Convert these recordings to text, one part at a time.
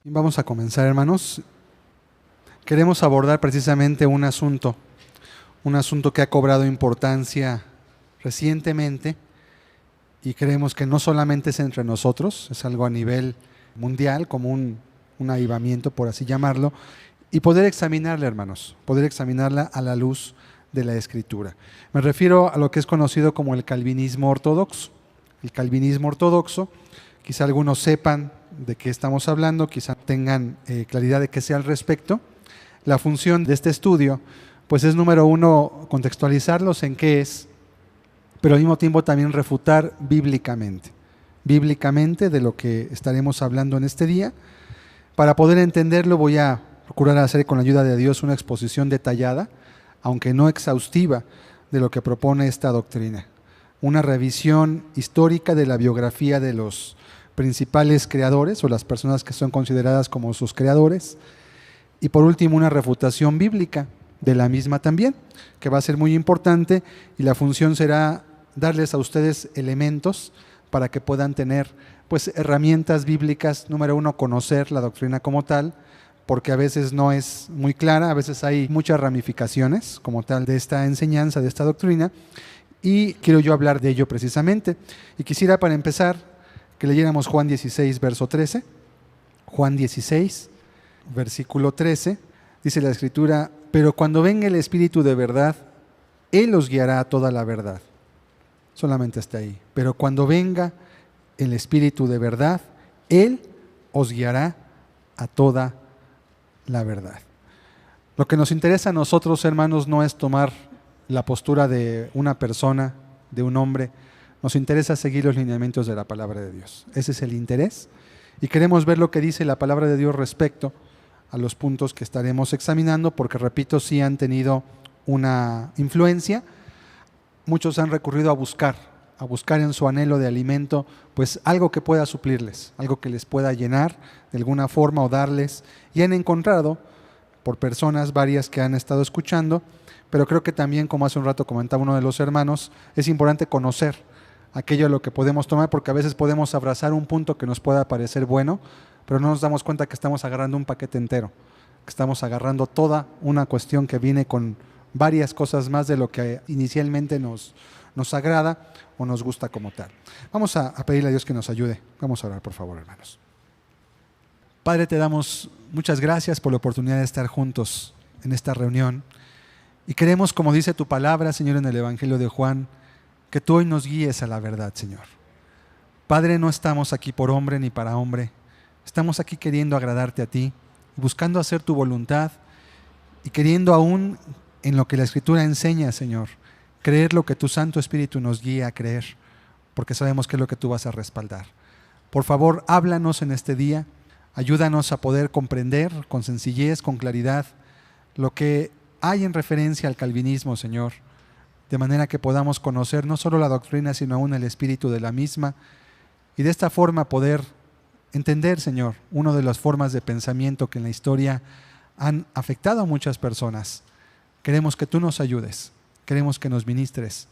Vamos a comenzar, hermanos. Queremos abordar precisamente un asunto que ha cobrado importancia recientemente y creemos que no solamente es entre nosotros, es algo a nivel mundial, como un avivamiento, por así llamarlo, y poder examinarla, hermanos, poder examinarla a la luz de la Escritura. Me refiero a lo que es conocido como el calvinismo ortodoxo. El calvinismo ortodoxo, quizá algunos sepan de qué estamos hablando, quizá tengan claridad de qué sea al respecto. La función de este estudio, pues es número uno, contextualizarlos en qué es, pero al mismo tiempo también refutar bíblicamente de lo que estaremos hablando en este día. Para poder entenderlo voy a procurar hacer con la ayuda de Dios una exposición detallada, aunque no exhaustiva, de lo que propone esta doctrina. Una revisión histórica de la biografía de los principales creadores o las personas que son consideradas como sus creadores. Y por último, una refutación bíblica de la misma también, que va a ser muy importante, y la función será darles a ustedes elementos para que puedan tener pues herramientas bíblicas. Número uno, conocer la doctrina como tal, porque a veces no es muy clara, a veces hay muchas ramificaciones como tal de esta enseñanza, de esta doctrina, y quiero yo hablar de ello precisamente. Y quisiera, para empezar, que leyéramos Juan 16, verso 13. Juan 16, versículo 13, dice la Escritura: pero cuando venga el Espíritu de verdad, Él os guiará a toda la verdad. Solamente hasta ahí. Pero cuando venga el Espíritu de verdad, Él os guiará a toda la verdad. Lo que nos interesa a nosotros, hermanos, no es tomar la postura de una persona, de un hombre. Nos interesa seguir los lineamientos de la palabra de Dios. Ese es el interés. Y queremos ver lo que dice la palabra de Dios respecto a los puntos que estaremos examinando, porque, repito, sí han tenido una influencia. Muchos han recurrido a buscar en su anhelo de alimento, pues algo que pueda suplirles, algo que les pueda llenar de alguna forma o darles. Y han encontrado, por personas varias que han estado escuchando, pero creo que también, como hace un rato comentaba uno de los hermanos, es importante conocer aquello a lo que podemos tomar, porque a veces podemos abrazar un punto que nos pueda parecer bueno, pero no nos damos cuenta que estamos agarrando un paquete entero, que estamos agarrando toda una cuestión que viene con varias cosas más de lo que inicialmente nos agrada o nos gusta como tal. Vamos a pedirle a Dios que nos ayude. Vamos a orar, por favor, hermanos. Padre, te damos muchas gracias por la oportunidad de estar juntos en esta reunión, y queremos, como dice tu palabra, Señor, en el Evangelio de Juan, que tú hoy nos guíes a la verdad, Señor. Padre, no estamos aquí por hombre ni para hombre. Estamos aquí queriendo agradarte a ti, buscando hacer tu voluntad y queriendo aún en lo que la Escritura enseña, Señor, creer lo que tu Santo Espíritu nos guía a creer, porque sabemos que es lo que tú vas a respaldar. Por favor, háblanos en este día, ayúdanos a poder comprender con sencillez, con claridad, lo que hay en referencia al calvinismo, Señor, de manera que podamos conocer no solo la doctrina, sino aún el espíritu de la misma, y de esta forma poder entender, Señor, una de las formas de pensamiento que en la historia han afectado a muchas personas. Queremos que tú nos ayudes, queremos que nos ministres,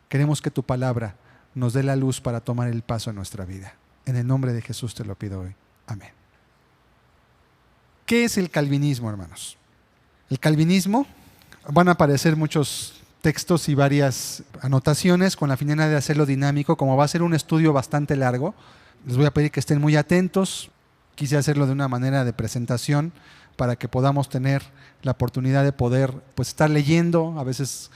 queremos que tu palabra nos dé la luz para tomar el paso en nuestra vida. En el nombre de Jesús te lo pido hoy. Amén. ¿Qué es el calvinismo, hermanos? El calvinismo, van a aparecer muchos textos y varias anotaciones con la finalidad de hacerlo dinámico. Como va a ser un estudio bastante largo, les voy a pedir que estén muy atentos. Quise hacerlo de una manera de presentación para que podamos tener la oportunidad de poder pues estar leyendo, a veces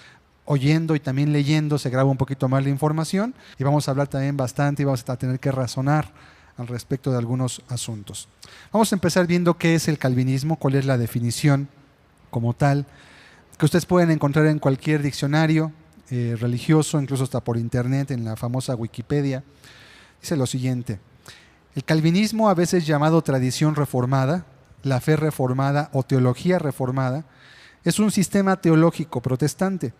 oyendo y también leyendo, se graba un poquito más la información, y vamos a hablar también bastante y vamos a tener que razonar al respecto de algunos asuntos. Vamos a empezar viendo qué es el calvinismo, cuál es la definición como tal, que ustedes pueden encontrar en cualquier diccionario religioso, incluso hasta por internet, en la famosa Wikipedia. Dice lo siguiente: el calvinismo, a veces llamado tradición reformada, la fe reformada o teología reformada, es un sistema teológico protestante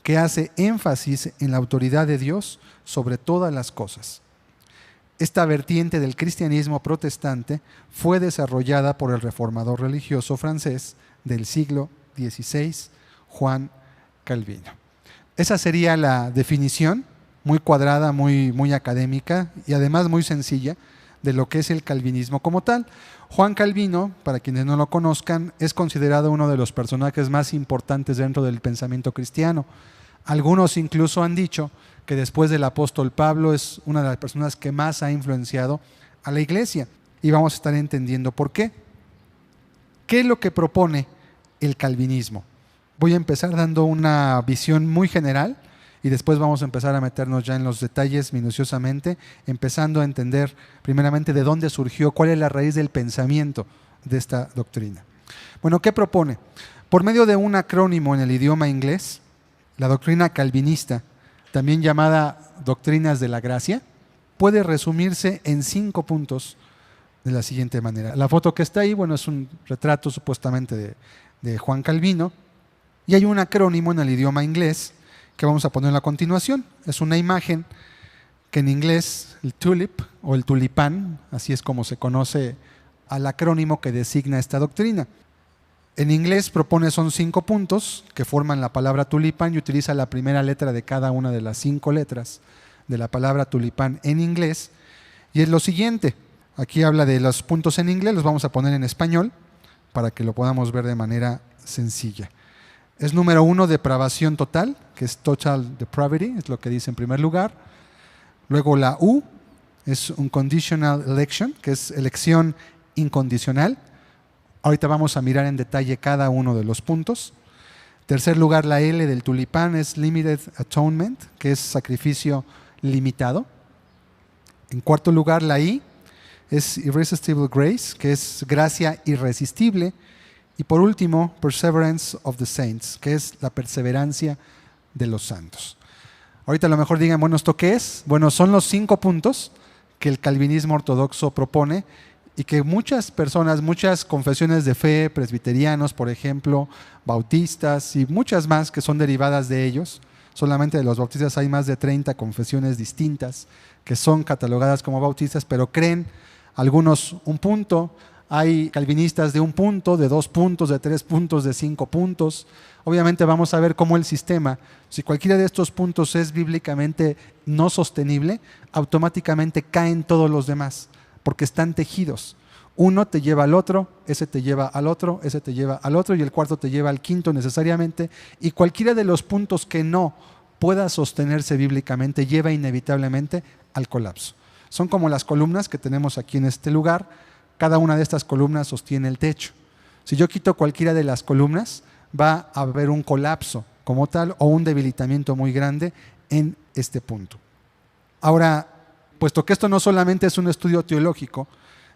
que hace énfasis en la autoridad de Dios sobre todas las cosas. Esta vertiente del cristianismo protestante fue desarrollada por el reformador religioso francés del siglo XVI, Juan Calvino. Esa sería la definición, muy cuadrada, muy académica y además muy sencilla, de lo que es el calvinismo como tal. Juan Calvino, para quienes no lo conozcan, es considerado uno de los personajes más importantes dentro del pensamiento cristiano. Algunos incluso han dicho que después del apóstol Pablo es una de las personas que más ha influenciado a la iglesia. Y vamos a estar entendiendo por qué. ¿Qué es lo que propone el calvinismo? Voy a empezar dando una visión muy general y después vamos a empezar a meternos ya en los detalles minuciosamente, empezando a entender primeramente de dónde surgió, cuál es la raíz del pensamiento de esta doctrina. Bueno, ¿qué propone? Por medio de un acrónimo en el idioma inglés, la doctrina calvinista, también llamada doctrinas de la gracia, puede resumirse en 5 puntos de la siguiente manera. La foto que está ahí, bueno, es un retrato supuestamente de Juan Calvino, y hay un acrónimo en el idioma inglés que vamos a poner a continuación. Es una imagen que en inglés, el tulip o el tulipán, así es como se conoce al acrónimo que designa esta doctrina. En inglés son 5 puntos que forman la palabra tulipán y utiliza la primera letra de cada una de las 5 letras de la palabra tulipán en inglés. Y es lo siguiente, aquí habla de los puntos en inglés, los vamos a poner en español para que lo podamos ver de manera sencilla. Es número 1, depravación total, que es total depravity, es lo que dice en primer lugar. Luego la U es un conditional election, que es elección incondicional. Ahorita vamos a mirar en detalle cada uno de los puntos. Tercer lugar, la L del tulipán es limited atonement, que es sacrificio limitado. En cuarto lugar, la I es irresistible grace, que es gracia irresistible. Y por último, perseverance of the saints, que es la perseverancia de los santos. Ahorita a lo mejor digan, bueno, ¿esto qué es? Bueno, son los 5 puntos que el calvinismo ortodoxo propone y que muchas personas, muchas confesiones de fe, presbiterianos, por ejemplo, bautistas y muchas más que son derivadas de ellos. Solamente de los bautistas hay más de 30 confesiones distintas que son catalogadas como bautistas, pero creen algunos un punto. Hay calvinistas de 1 punto, de 2 puntos, de 3 puntos, de 5 puntos. Obviamente vamos a ver cómo el sistema, si cualquiera de estos puntos es bíblicamente no sostenible, automáticamente caen todos los demás, porque están tejidos. Uno te lleva al otro, ese te lleva al otro, ese te lleva al otro y el cuarto te lleva al quinto necesariamente. Y cualquiera de los puntos que no pueda sostenerse bíblicamente lleva inevitablemente al colapso. Son como las columnas que tenemos aquí en este lugar. Cada una de estas columnas sostiene el techo. Si yo quito cualquiera de las columnas, va a haber un colapso como tal o un debilitamiento muy grande en este punto. Ahora, puesto que esto no solamente es un estudio teológico,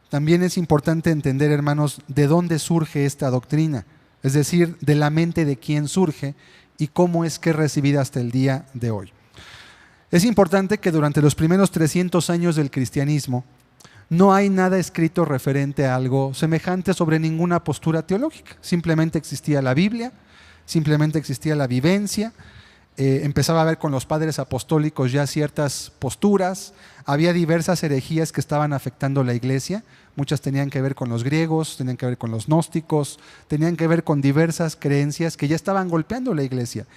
también es importante entender, hermanos, de dónde surge esta doctrina, es decir, de la mente de quién surge y cómo es que es recibida hasta el día de hoy. Es importante que durante los primeros 300 años del cristianismo, no hay nada escrito referente a algo semejante sobre ninguna postura teológica. Simplemente existía la Biblia, simplemente existía la vivencia, empezaba a haber con los padres apostólicos ya ciertas posturas, había diversas herejías que estaban afectando la iglesia, muchas tenían que ver con los griegos, tenían que ver con los gnósticos, tenían que ver con diversas creencias que ya estaban golpeando la iglesia.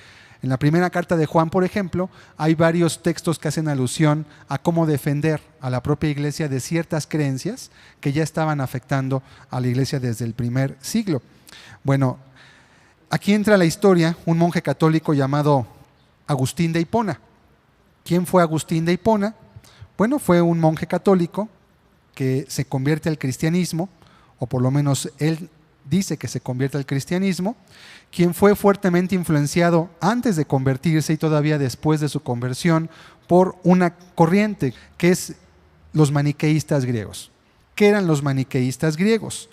En la primera carta de Juan, por ejemplo, hay varios textos que hacen alusión a cómo defender a la propia iglesia de ciertas creencias que ya estaban afectando a la iglesia desde el primer siglo. Bueno, aquí entra la historia, un monje católico llamado Agustín de Hipona. ¿Quién fue Agustín de Hipona? Bueno, fue un monje católico que se convierte al cristianismo, o por lo menos él dice que se convierte al cristianismo, quien fue fuertemente influenciado antes de convertirse y todavía después de su conversión por una corriente que es los maniqueístas griegos. ¿Qué eran los maniqueístas griegos?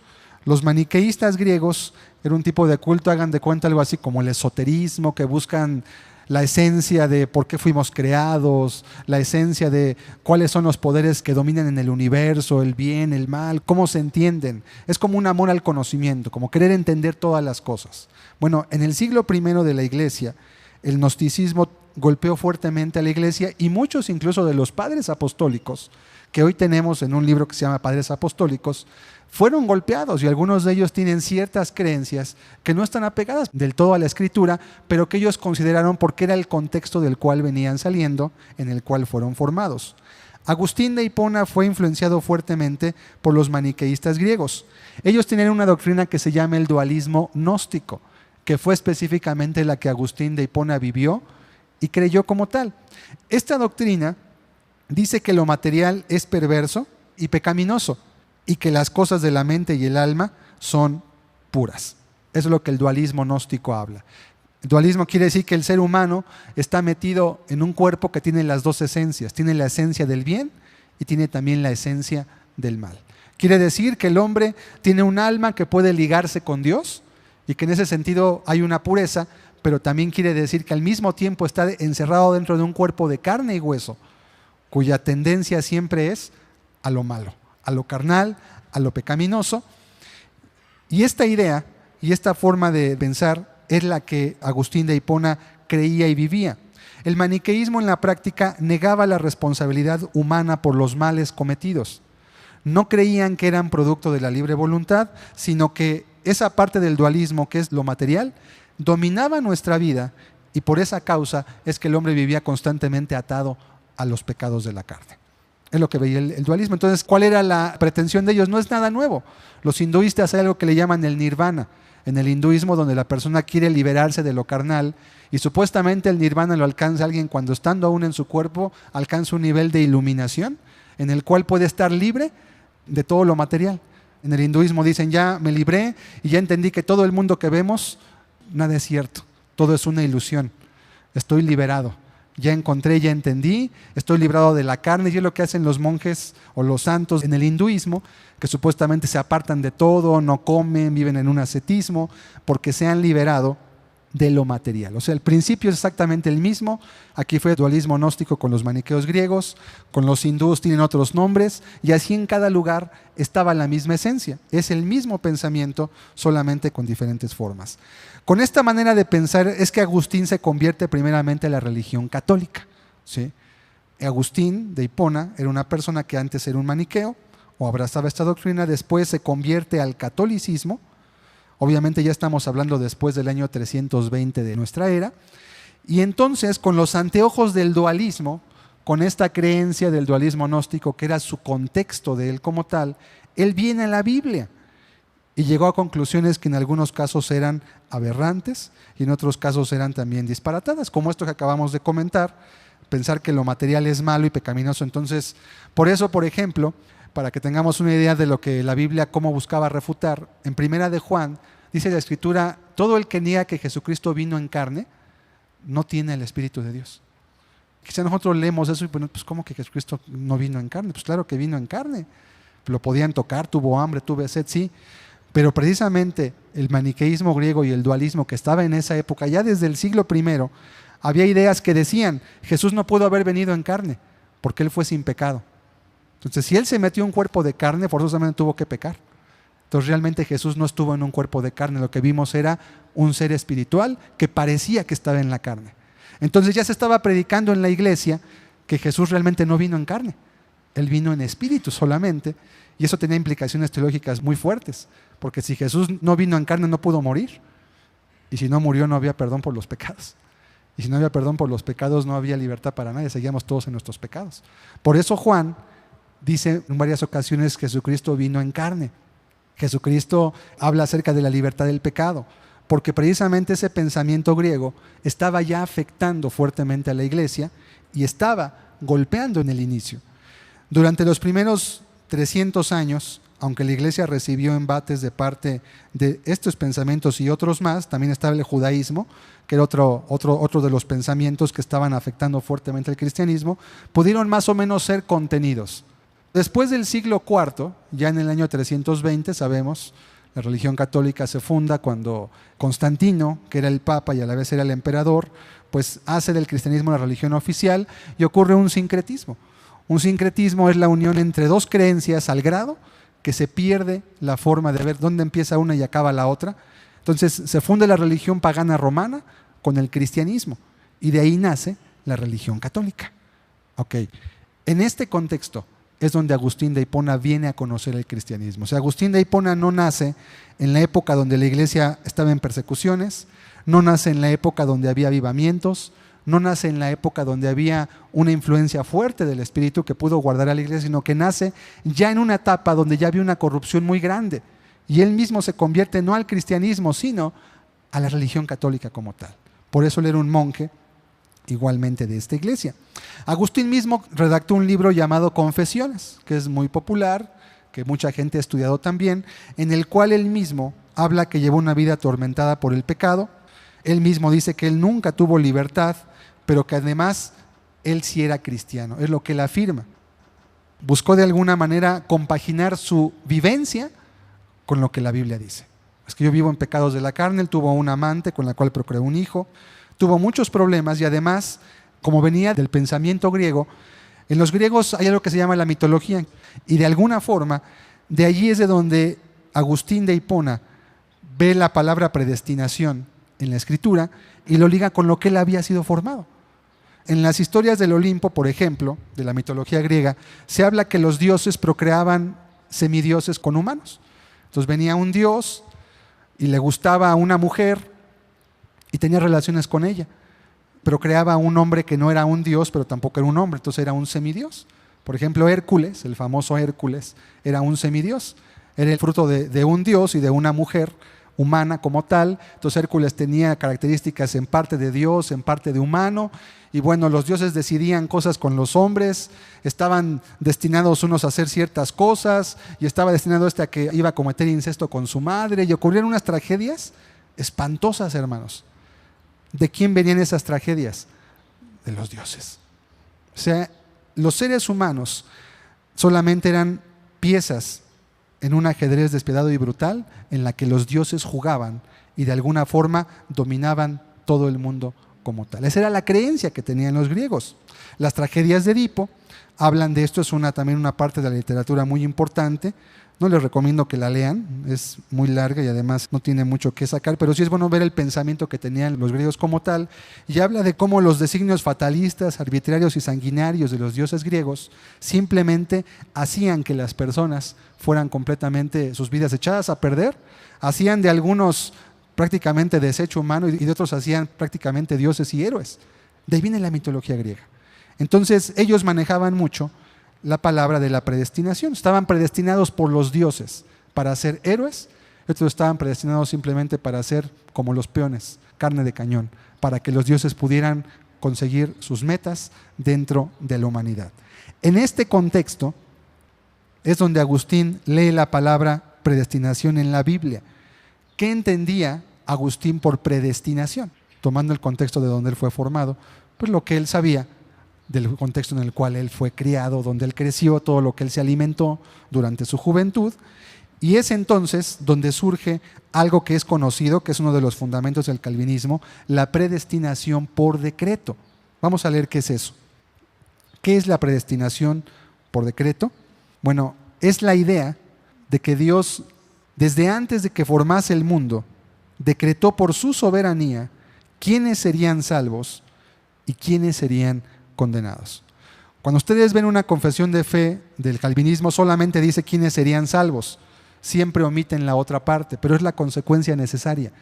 Los maniqueístas griegos era un tipo de culto, hagan de cuenta algo así como el esoterismo, que buscan la esencia de por qué fuimos creados, la esencia de cuáles son los poderes que dominan en el universo, el bien, el mal, cómo se entienden. Es como un amor al conocimiento, como querer entender todas las cosas. Bueno, en el siglo I de la iglesia, el gnosticismo golpeó fuertemente a la iglesia y muchos incluso de los padres apostólicos, que hoy tenemos en un libro que se llama Padres Apostólicos, fueron golpeados y algunos de ellos tienen ciertas creencias que no están apegadas del todo a la Escritura, pero que ellos consideraron porque era el contexto del cual venían saliendo, en el cual fueron formados. Agustín de Hipona fue influenciado fuertemente por los maniqueístas griegos. Ellos tenían una doctrina que se llama el dualismo gnóstico, que fue específicamente la que Agustín de Hipona vivió y creyó como tal. Esta doctrina dice que lo material es perverso y pecaminoso y que las cosas de la mente y el alma son puras. Eso es lo que el dualismo gnóstico habla. El dualismo quiere decir que el ser humano está metido en un cuerpo que tiene las dos esencias. Tiene la esencia del bien y tiene también la esencia del mal. Quiere decir que el hombre tiene un alma que puede ligarse con Dios y que en ese sentido hay una pureza, pero también quiere decir que al mismo tiempo está encerrado dentro de un cuerpo de carne y hueso, cuya tendencia siempre es a lo malo, a lo carnal, a lo pecaminoso. Y esta idea y esta forma de pensar es la que Agustín de Hipona creía y vivía. El maniqueísmo en la práctica negaba la responsabilidad humana por los males cometidos. No creían que eran producto de la libre voluntad, sino que esa parte del dualismo, que es lo material, dominaba nuestra vida y por esa causa es que el hombre vivía constantemente atado a los pecados de la carne. Es lo que veía el dualismo. Entonces, ¿cuál era la pretensión de ellos? No es nada nuevo. Los hinduistas hay algo que le llaman el nirvana. En el hinduismo, donde la persona quiere liberarse de lo carnal y supuestamente el nirvana lo alcanza alguien cuando estando aún en su cuerpo alcanza un nivel de iluminación en el cual puede estar libre de todo lo material. En el hinduismo dicen, ya me libré y ya entendí que todo el mundo que vemos, nada es cierto, todo es una ilusión, estoy liberado. Ya encontré, ya entendí, estoy librado de la carne. Y es lo que hacen los monjes o los santos en el hinduismo, que supuestamente se apartan de todo, no comen, viven en un ascetismo, porque se han liberado de lo material. O sea, el principio es exactamente el mismo. Aquí fue el dualismo gnóstico con los maniqueos griegos, con los hindúes tienen otros nombres, y así en cada lugar estaba la misma esencia. Es el mismo pensamiento, solamente con diferentes formas. Con esta manera de pensar es que Agustín se convierte primeramente en la religión católica, ¿sí? Agustín de Hipona era una persona que antes era un maniqueo o abrazaba esta doctrina, después se convierte al catolicismo. Obviamente ya estamos hablando después del año 320 de nuestra era, y entonces con los anteojos del dualismo, con esta creencia del dualismo gnóstico que era su contexto de él como tal, él viene a la Biblia y llegó a conclusiones que en algunos casos eran aberrantes y en otros casos eran también disparatadas, como esto que acabamos de comentar, pensar que lo material es malo y pecaminoso. Entonces, por eso, por ejemplo, para que tengamos una idea de lo que la Biblia cómo buscaba refutar, en Primera de Juan dice la Escritura, todo el que niega que Jesucristo vino en carne, no tiene el Espíritu de Dios. Quizá nosotros leemos eso y pues ¿cómo que Jesucristo no vino en carne? Pues claro que vino en carne. Lo podían tocar, tuvo hambre, tuvo sed, sí. Pero precisamente el maniqueísmo griego y el dualismo que estaba en esa época, ya desde el siglo I, había ideas que decían, Jesús no pudo haber venido en carne, porque Él fue sin pecado. Entonces, si Él se metió en un cuerpo de carne, forzosamente tuvo que pecar. Entonces, realmente Jesús no estuvo en un cuerpo de carne, lo que vimos era un ser espiritual que parecía que estaba en la carne. Entonces, ya se estaba predicando en la iglesia que Jesús realmente no vino en carne, Él vino en espíritu solamente, y eso tenía implicaciones teológicas muy fuertes, porque si Jesús no vino en carne no pudo morir, y si no murió no había perdón por los pecados, y si no había perdón por los pecados no había libertad para nadie, seguíamos todos en nuestros pecados. Por eso Juan dice en varias ocasiones que Jesucristo vino en carne. Jesucristo habla acerca de la libertad del pecado, porque precisamente ese pensamiento griego estaba ya afectando fuertemente a la iglesia y estaba golpeando en el inicio. Durante los primeros 300 años, aunque la iglesia recibió embates de parte de estos pensamientos y otros más, también estaba el judaísmo, que era otro de los pensamientos que estaban afectando fuertemente al cristianismo, pudieron más o menos ser contenidos. Después del siglo IV, ya en el año 320, sabemos, la religión católica se funda cuando Constantino, que era el papa y a la vez era el emperador, pues hace del cristianismo la religión oficial y ocurre un sincretismo. Un sincretismo es la unión entre dos creencias al grado que se pierde la forma de ver dónde empieza una y acaba la otra. Entonces se funda la religión pagana romana con el cristianismo y de ahí nace la religión católica. Okay. En este contexto es donde Agustín de Hipona viene a conocer el cristianismo. O sea, Agustín de Hipona no nace en la época donde la iglesia estaba en persecuciones, no nace en la época donde había avivamientos, no nace en la época donde había una influencia fuerte del Espíritu que pudo guardar a la iglesia, sino que nace ya en una etapa donde ya había una corrupción muy grande. Y él mismo se convierte no al cristianismo, sino a la religión católica como tal. Por eso él era un monje igualmente de esta iglesia. Agustín mismo redactó un libro llamado Confesiones, que es muy popular, que mucha gente ha estudiado también, en el cual él mismo habla que llevó una vida atormentada por el pecado. Él mismo dice que él nunca tuvo libertad, pero que además él sí era cristiano, es lo que él afirma. Buscó de alguna manera compaginar su vivencia con lo que la Biblia dice. Es que yo vivo en pecados de la carne, él tuvo una amante con la cual procreó un hijo, tuvo muchos problemas y además, como venía del pensamiento griego, en los griegos hay algo que se llama la mitología y de alguna forma, de allí es de donde Agustín de Hipona ve la palabra predestinación en la Escritura y lo liga con lo que él había sido formado. En las historias del Olimpo, por ejemplo, de la mitología griega, se habla que los dioses procreaban semidioses con humanos. Entonces venía un dios y le gustaba a una mujer y tenía relaciones con ella, pero creaba a un hombre que no era un dios, pero tampoco era un hombre, entonces era un semidios. Por ejemplo, Hércules, el famoso Hércules, era un semidios. Era el fruto de un dios y de una mujer humana como tal. Entonces Hércules tenía características en parte de Dios, en parte de humano. Y bueno, los dioses decidían cosas con los hombres, estaban destinados unos a hacer ciertas cosas y estaba destinado a que iba a cometer incesto con su madre y ocurrieron unas tragedias espantosas, hermanos. ¿De quién venían esas tragedias? De los dioses. O sea, los seres humanos solamente eran piezas en un ajedrez despiadado y brutal en la que los dioses jugaban y de alguna forma dominaban todo el mundo como tal. Esa era la creencia que tenían los griegos. Las tragedias de Edipo hablan de esto, es también una parte de la literatura muy importante. No les recomiendo que la lean, es muy larga y además no tiene mucho que sacar, pero sí es bueno ver el pensamiento que tenían los griegos como tal, y habla de cómo los designios fatalistas, arbitrarios y sanguinarios de los dioses griegos simplemente hacían que las personas fueran completamente, sus vidas echadas a perder, hacían de algunos prácticamente desecho humano y de otros hacían prácticamente dioses y héroes. De ahí viene la mitología griega. Entonces ellos manejaban mucho la palabra de la predestinación. Estaban predestinados por los dioses para ser héroes, otros estaban predestinados simplemente para ser como los peones, carne de cañón, para que los dioses pudieran conseguir sus metas dentro de la humanidad. En este contexto es donde Agustín lee la palabra predestinación en la Biblia. ¿Qué entendía Agustín por predestinación? Tomando el contexto de donde él fue formado, pues lo que él sabía del contexto en el cual él fue criado, donde él creció, todo lo que él se alimentó durante su juventud. Y es entonces donde surge algo que es conocido, que es uno de los fundamentos del calvinismo, la predestinación por decreto. Vamos a leer qué es eso. ¿Qué es la predestinación por decreto? Bueno, es la idea de que Dios, desde antes de que formase el mundo, decretó por su soberanía quiénes serían salvos y quiénes serían condenados. Cuando ustedes ven una confesión de fe del calvinismo, solamente dice quiénes serían salvos. Siempre omiten la otra parte, pero es la consecuencia necesaria.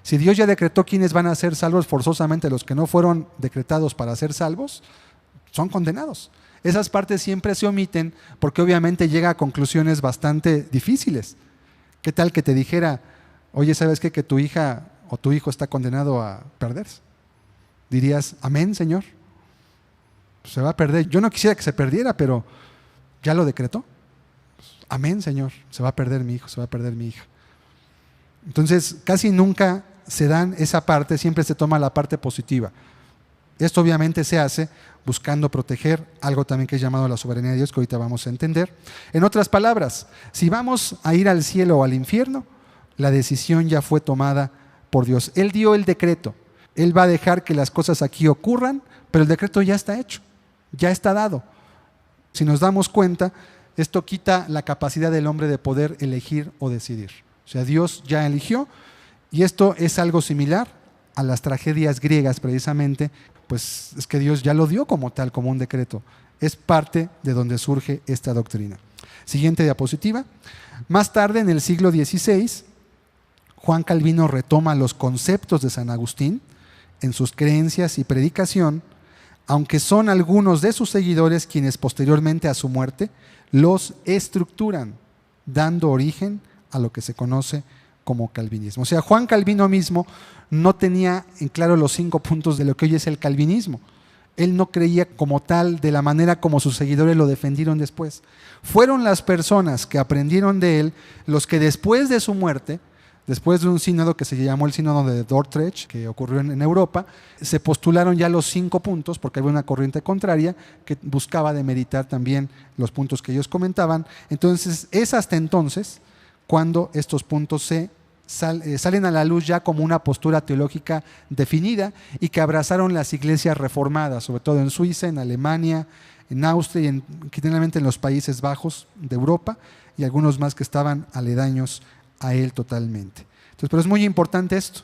Si Dios ya decretó quiénes van a ser salvos, forzosamente los que no fueron decretados para ser salvos, son condenados. Esas partes siempre se omiten porque obviamente llega a conclusiones bastante difíciles. ¿Qué tal que te dijera, oye, ¿sabes qué? Que tu hija o tu hijo está condenado a perderse. Dirías, amén, Señor. Se va a perder. Yo no quisiera que se perdiera, pero ya lo decretó. Amén, Señor. Se va a perder mi hijo, se va a perder mi hija. Entonces, casi nunca se dan esa parte, siempre se toma la parte positiva. Esto obviamente se hace buscando proteger algo también que es llamado la soberanía de Dios, que ahorita vamos a entender. En otras palabras, si vamos a ir al cielo o al infierno, la decisión ya fue tomada por Dios. Él dio el decreto. Él va a dejar que las cosas aquí ocurran, pero el decreto ya está hecho, ya está dado. Si nos damos cuenta, esto quita la capacidad del hombre de poder elegir o decidir. O sea, Dios ya eligió, y esto es algo similar a las tragedias griegas precisamente, pues es que Dios ya lo dio como tal, como un decreto. Es parte de donde surge esta doctrina. Siguiente diapositiva. Más tarde, en el siglo XVI, Juan Calvino retoma los conceptos de San Agustín en sus creencias y predicación, aunque son algunos de sus seguidores quienes posteriormente a su muerte los estructuran, dando origen a lo que se conoce como calvinismo. O sea, Juan Calvino mismo no tenía en claro los 5 puntos de lo que hoy es el calvinismo. Él no creía como tal de la manera como sus seguidores lo defendieron después. Fueron las personas que aprendieron de él los que después de su muerte, después de un sínodo que se llamó el sínodo de Dordrecht, que ocurrió en Europa, se postularon ya los 5 puntos, porque había una corriente contraria que buscaba demeritar también los puntos que ellos comentaban. Entonces, es hasta entonces cuando estos puntos salen a la luz ya como una postura teológica definida y que abrazaron las iglesias reformadas, sobre todo en Suiza, en Alemania, en Austria y generalmente en los Países Bajos de Europa y algunos más que estaban aledaños a él totalmente. Entonces, pero es muy importante esto.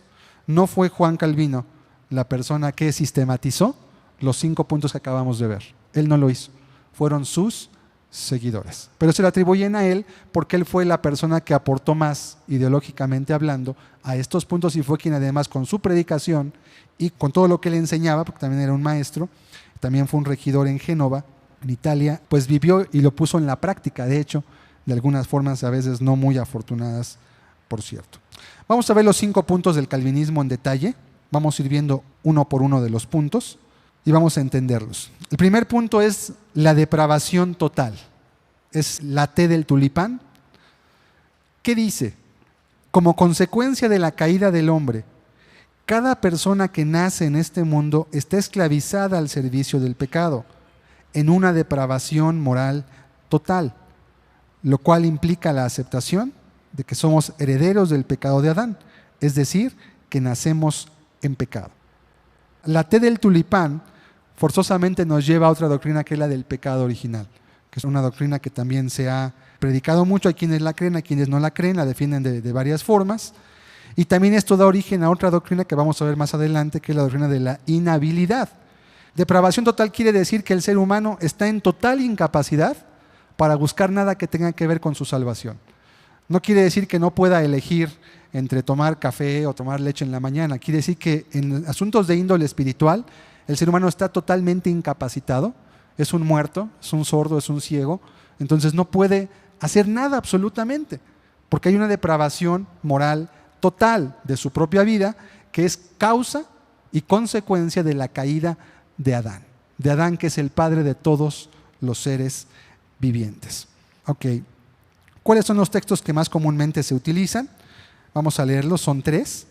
No fue Juan Calvino la persona que sistematizó los 5 puntos que acabamos de ver. Él no lo hizo. Fueron sus seguidores. Pero se lo atribuyen a él porque él fue la persona que aportó más, ideológicamente hablando, a estos puntos y fue quien además con su predicación y con todo lo que le enseñaba, porque también era un maestro, también fue un regidor en Génova, en Italia, pues vivió y lo puso en la práctica, de hecho, de algunas formas a veces no muy afortunadas, por cierto. Vamos a ver los 5 puntos del calvinismo en detalle. Vamos a ir viendo uno por uno de los puntos y vamos a entenderlos. El primer punto es la depravación total. Es la T del tulipán. ¿Qué dice? Como consecuencia de la caída del hombre, cada persona que nace en este mundo está esclavizada al servicio del pecado, en una depravación moral total, lo cual implica la aceptación de que somos herederos del pecado de Adán, es decir, que nacemos en pecado. La T del tulipán forzosamente nos lleva a otra doctrina que es la del pecado original, que es una doctrina que también se ha predicado mucho. Hay quienes la creen, hay quienes no la creen, la defienden de varias formas. Y también esto da origen a otra doctrina que vamos a ver más adelante, que es la doctrina de la inhabilidad. Depravación total quiere decir que el ser humano está en total incapacidad para buscar nada que tenga que ver con su salvación. No quiere decir que no pueda elegir entre tomar café o tomar leche en la mañana. Quiere decir que en asuntos de índole espiritual, el ser humano está totalmente incapacitado. Es un muerto, es un sordo, es un ciego. Entonces no puede hacer nada absolutamente, porque hay una depravación moral total de su propia vida que es causa y consecuencia de la caída de Adán, que es el padre de todos los seres vivientes. Ok. ¿Cuáles son los textos que más comúnmente se utilizan? Vamos a leerlos, son 3.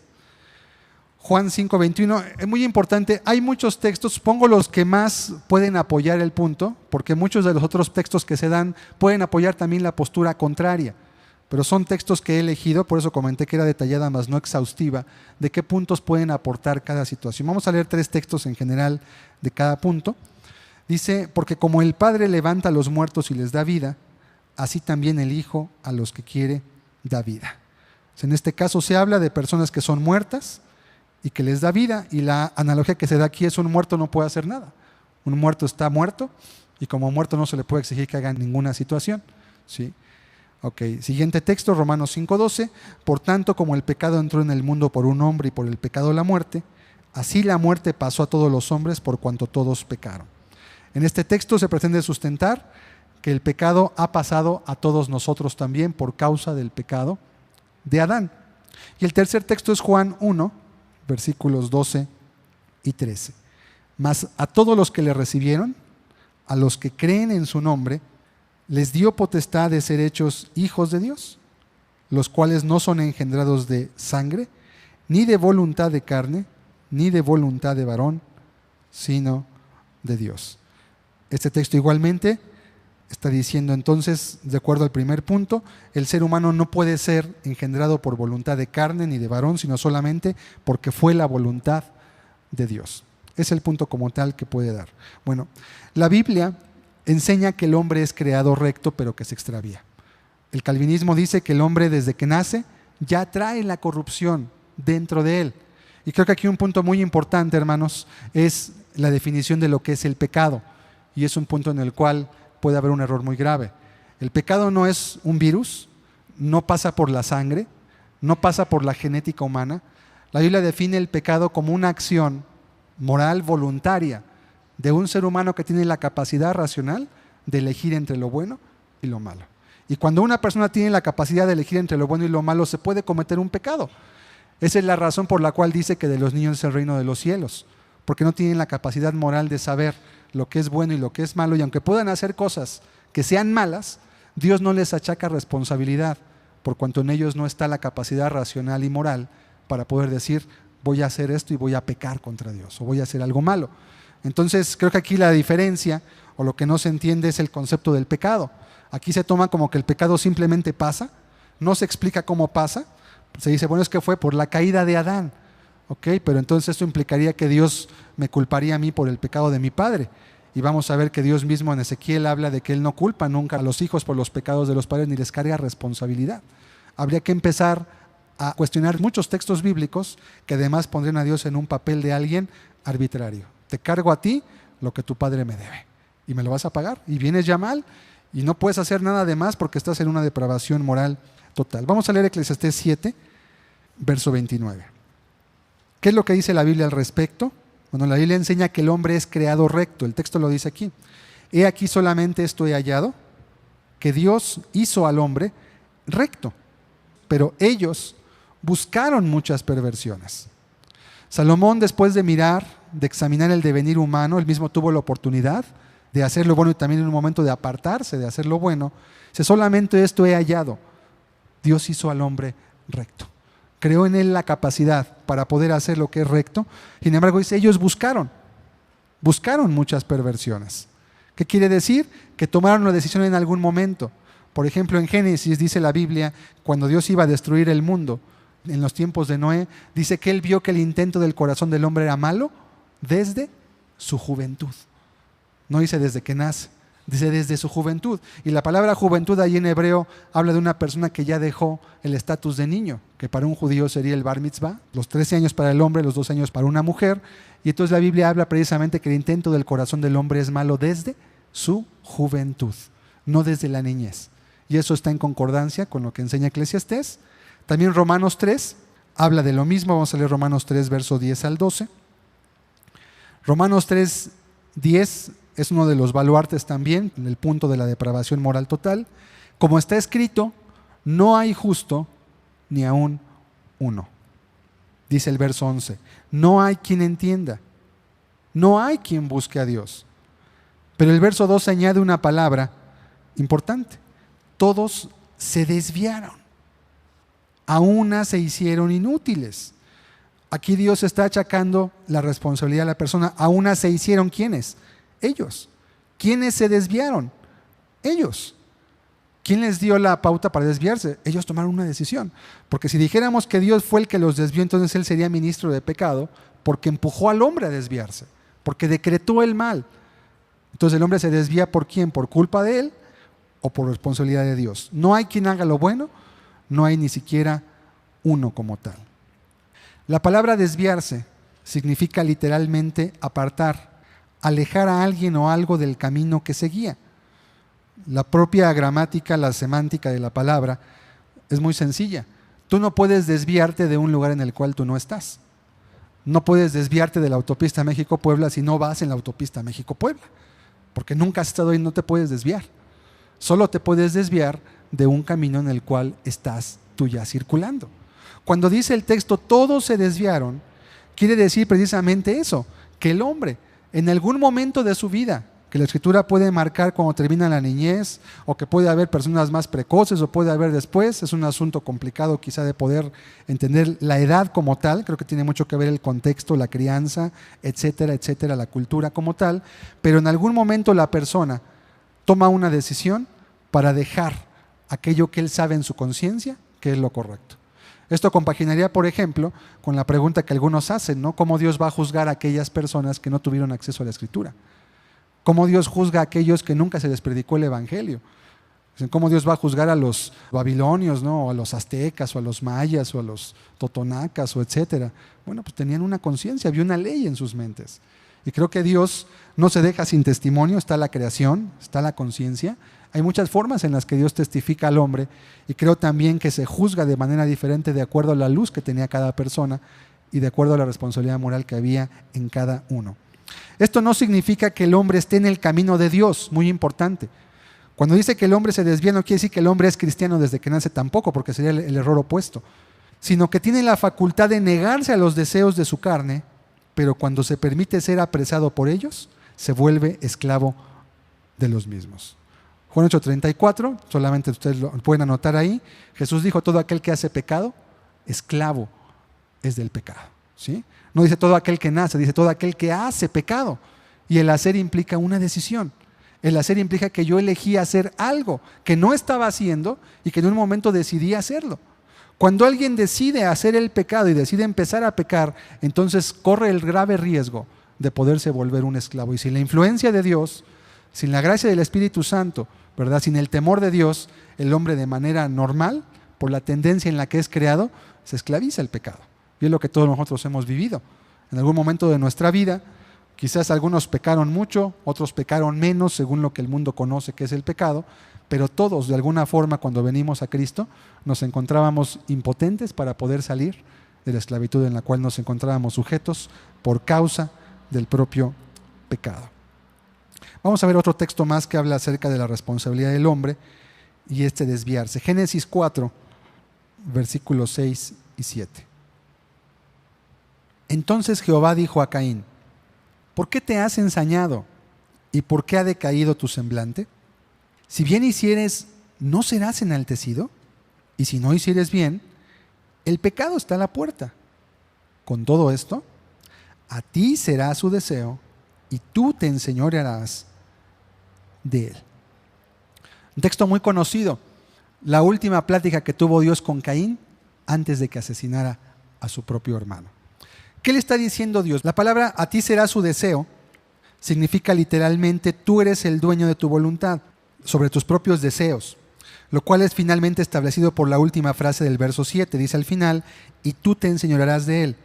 Juan 5:21, es muy importante, hay muchos textos, pongo los que más pueden apoyar el punto, porque muchos de los otros textos que se dan pueden apoyar también la postura contraria, pero son textos que he elegido, por eso comenté que era detallada, más no exhaustiva, de qué puntos pueden aportar cada situación. Vamos a leer 3 textos en general de cada punto. Dice, porque como el Padre levanta a los muertos y les da vida, así también el Hijo a los que quiere da vida. En este caso se habla de personas que son muertas y que les da vida, y la analogía que se da aquí es un muerto no puede hacer nada. Un muerto está muerto y como muerto no se le puede exigir que haga ninguna situación. ¿Sí? Ok, siguiente texto, Romanos 5:12. Por tanto, como el pecado entró en el mundo por un hombre y por el pecado la muerte, así la muerte pasó a todos los hombres por cuanto todos pecaron. En este texto se pretende sustentar que el pecado ha pasado a todos nosotros también por causa del pecado de Adán. Y el tercer texto es Juan 1, versículos 12 y 13. Mas a todos los que le recibieron, a los que creen en su nombre, les dio potestad de ser hechos hijos de Dios, los cuales no son engendrados de sangre, ni de voluntad de carne, ni de voluntad de varón, sino de Dios. Este texto igualmente está diciendo entonces, de acuerdo al primer punto, el ser humano no puede ser engendrado por voluntad de carne ni de varón, sino solamente porque fue la voluntad de Dios. Es el punto como tal que puede dar. Bueno, la Biblia enseña que el hombre es creado recto, pero que se extravía. El calvinismo dice que el hombre desde que nace ya trae la corrupción dentro de él. Y creo que aquí un punto muy importante, hermanos, es la definición de lo que es el pecado. Y es un punto en el cual puede haber un error muy grave. El pecado no es un virus, no pasa por la sangre, no pasa por la genética humana. La Biblia define el pecado como una acción moral voluntaria de un ser humano que tiene la capacidad racional de elegir entre lo bueno y lo malo. Y cuando una persona tiene la capacidad de elegir entre lo bueno y lo malo, se puede cometer un pecado. Esa es la razón por la cual dice que de los niños es el reino de los cielos, porque no tienen la capacidad moral de saber lo que es bueno y lo que es malo, y aunque puedan hacer cosas que sean malas, Dios no les achaca responsabilidad, por cuanto en ellos no está la capacidad racional y moral para poder decir, voy a hacer esto y voy a pecar contra Dios, o voy a hacer algo malo. Entonces creo que aquí la diferencia, o lo que no se entiende, es el concepto del pecado. Aquí se toma como que el pecado simplemente pasa, no se explica cómo pasa. Se dice, bueno, es que fue por la caída de Adán, ¿ok? Pero entonces esto implicaría que Dios me culparía a mí por el pecado de mi padre. Y vamos a ver que Dios mismo en Ezequiel habla de que Él no culpa nunca a los hijos por los pecados de los padres ni les carga responsabilidad. Habría que empezar a cuestionar muchos textos bíblicos que además pondrían a Dios en un papel de alguien arbitrario. Te cargo a ti lo que tu padre me debe y me lo vas a pagar, y vienes ya mal y no puedes hacer nada de más porque estás en una depravación moral total. Vamos a leer Eclesiastés 7, verso 29. ¿Qué es lo que dice la Biblia al respecto? Bueno, la Biblia enseña que el hombre es creado recto. El texto lo dice aquí. He aquí solamente esto he hallado, que Dios hizo al hombre recto, pero ellos buscaron muchas perversiones. Salomón, después de mirar, de examinar el devenir humano, él mismo tuvo la oportunidad de hacer lo bueno y también en un momento de apartarse de hacer lo bueno. Dice, solamente esto he hallado. Dios hizo al hombre recto. Creó en él la capacidad para poder hacer lo que es recto. Sin embargo, dice, ellos buscaron muchas perversiones. ¿Qué quiere decir? Que tomaron una decisión en algún momento. Por ejemplo, en Génesis dice la Biblia, cuando Dios iba a destruir el mundo, en los tiempos de Noé, dice que él vio que el intento del corazón del hombre era malo desde su juventud. No dice desde que nace, dice desde su juventud. Y la palabra juventud ahí en hebreo habla de una persona que ya dejó el estatus de niño, que para un judío sería el bar mitzvah, los 13 años para el hombre, los 2 años para una mujer. Y entonces la Biblia habla precisamente que el intento del corazón del hombre es malo desde su juventud, no desde la niñez. Y eso está en concordancia con lo que enseña Eclesiastés. También Romanos 3 habla de lo mismo. Vamos a leer Romanos 3, verso 10 al 12. Romanos 3, 10 es uno de los baluartes también, en el punto de la depravación moral total. Como está escrito, no hay justo ni aún uno. Dice el verso 11, no hay quien entienda, no hay quien busque a Dios. Pero el verso 12 añade una palabra importante. Todos se desviaron, a una se hicieron inútiles. Aquí Dios está achacando la responsabilidad de la persona. A una se hicieron, ¿quiénes? Ellos. ¿Quiénes se desviaron? Ellos. ¿Quién les dio la pauta para desviarse? Ellos tomaron una decisión. Porque si dijéramos que Dios fue el que los desvió, entonces Él sería ministro de pecado, porque empujó al hombre a desviarse, porque decretó el mal. Entonces el hombre se desvía ¿por quién? ¿Por culpa de él o por responsabilidad de Dios? No hay quien haga lo bueno, no hay ni siquiera uno como tal. La palabra desviarse significa literalmente apartar, alejar a alguien o algo del camino que seguía. La propia gramática, la semántica de la palabra es muy sencilla. Tú no puedes desviarte de un lugar en el cual tú no estás. No puedes desviarte de la autopista México-Puebla si no vas en la autopista México-Puebla, porque nunca has estado ahí, no te puedes desviar. Solo te puedes desviar de un camino en el cual estás tú ya circulando. Cuando dice el texto, todos se desviaron, quiere decir precisamente eso, que el hombre, en algún momento de su vida, que la Escritura puede marcar cuando termina la niñez, o que puede haber personas más precoces, o puede haber después, es un asunto complicado quizá de poder entender la edad como tal, creo que tiene mucho que ver el contexto, la crianza, etcétera, etcétera, la cultura como tal, pero en algún momento la persona toma una decisión para dejar aquello que él sabe en su conciencia que es lo correcto. Esto compaginaría, por ejemplo, con la pregunta que algunos hacen, ¿no? ¿Cómo Dios va a juzgar a aquellas personas que no tuvieron acceso a la Escritura? ¿Cómo Dios juzga a aquellos que nunca se les predicó el Evangelio? ¿Cómo Dios va a juzgar a los babilonios, ¿no? O a los aztecas, o a los mayas, o a los totonacas, o etcétera? Bueno, pues tenían una conciencia, había una ley en sus mentes. Y creo que Dios no se deja sin testimonio, está la creación, está la conciencia. Hay muchas formas en las que Dios testifica al hombre, y creo también que se juzga de manera diferente de acuerdo a la luz que tenía cada persona y de acuerdo a la responsabilidad moral que había en cada uno. Esto no significa que el hombre esté en el camino de Dios, muy importante. Cuando dice que el hombre se desvía, no quiere decir que el hombre es cristiano desde que nace tampoco, porque sería el error opuesto, sino que tiene la facultad de negarse a los deseos de su carne, pero cuando se permite ser apresado por ellos, se vuelve esclavo de los mismos. Juan 8:34, solamente ustedes lo pueden anotar ahí. Jesús dijo: todo aquel que hace pecado, esclavo es del pecado, ¿sí? No dice todo aquel que nace, dice todo aquel que hace pecado. Y el hacer implica una decisión. El hacer implica que yo elegí hacer algo que no estaba haciendo y que en un momento decidí hacerlo. Cuando alguien decide hacer el pecado y decide empezar a pecar, entonces corre el grave riesgo de poderse volver un esclavo. Y sin la influencia de Dios, sin la gracia del Espíritu Santo, ¿verdad?, sin el temor de Dios, el hombre de manera normal, por la tendencia en la que es creado, se esclaviza al pecado. Y es lo que todos nosotros hemos vivido. En algún momento de nuestra vida, quizás algunos pecaron mucho, otros pecaron menos, según lo que el mundo conoce que es el pecado, pero todos, de alguna forma, cuando venimos a Cristo, nos encontrábamos impotentes para poder salir de la esclavitud en la cual nos encontrábamos sujetos por causa del propio pecado. Vamos a ver otro texto más que habla acerca de la responsabilidad del hombre y desviarse. Génesis 4, versículos 6 y 7. Entonces Jehová dijo a Caín: ¿por qué te has ensañado y por qué ha decaído tu semblante? Si bien hicieres, ¿no serás enaltecido? Y si no hicieres bien, el pecado está a la puerta. Con todo esto, a ti será su deseo y tú te enseñorearás de él. Un texto muy conocido, la última plática que tuvo Dios con Caín antes de que asesinara a su propio hermano. ¿Qué le está diciendo Dios? La palabra "a ti será su deseo" significa literalmente: tú eres el dueño de tu voluntad sobre tus propios deseos, lo cual es finalmente establecido por la última frase del verso 7. Dice al final: y tú te enseñorearás de él.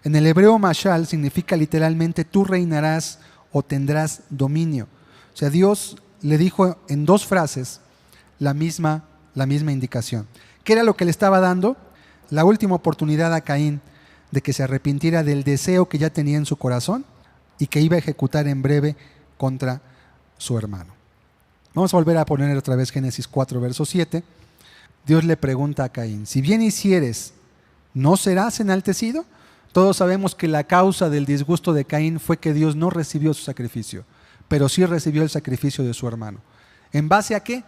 En el hebreo mashal significa literalmente: tú reinarás o tendrás dominio. O sea, Dios le dijo en dos frases la misma indicación. ¿Qué era lo que le estaba dando? La última oportunidad a Caín de que se arrepintiera del deseo que ya tenía en su corazón y que iba a ejecutar en breve contra su hermano. Vamos a volver a poner otra vez Génesis 4, verso 7. Dios le pregunta a Caín: si bien hicieres, ¿no serás enaltecido? Todos sabemos que la causa del disgusto de Caín fue que Dios no recibió su sacrificio, pero sí recibió el sacrificio de su hermano. ¿En base a qué?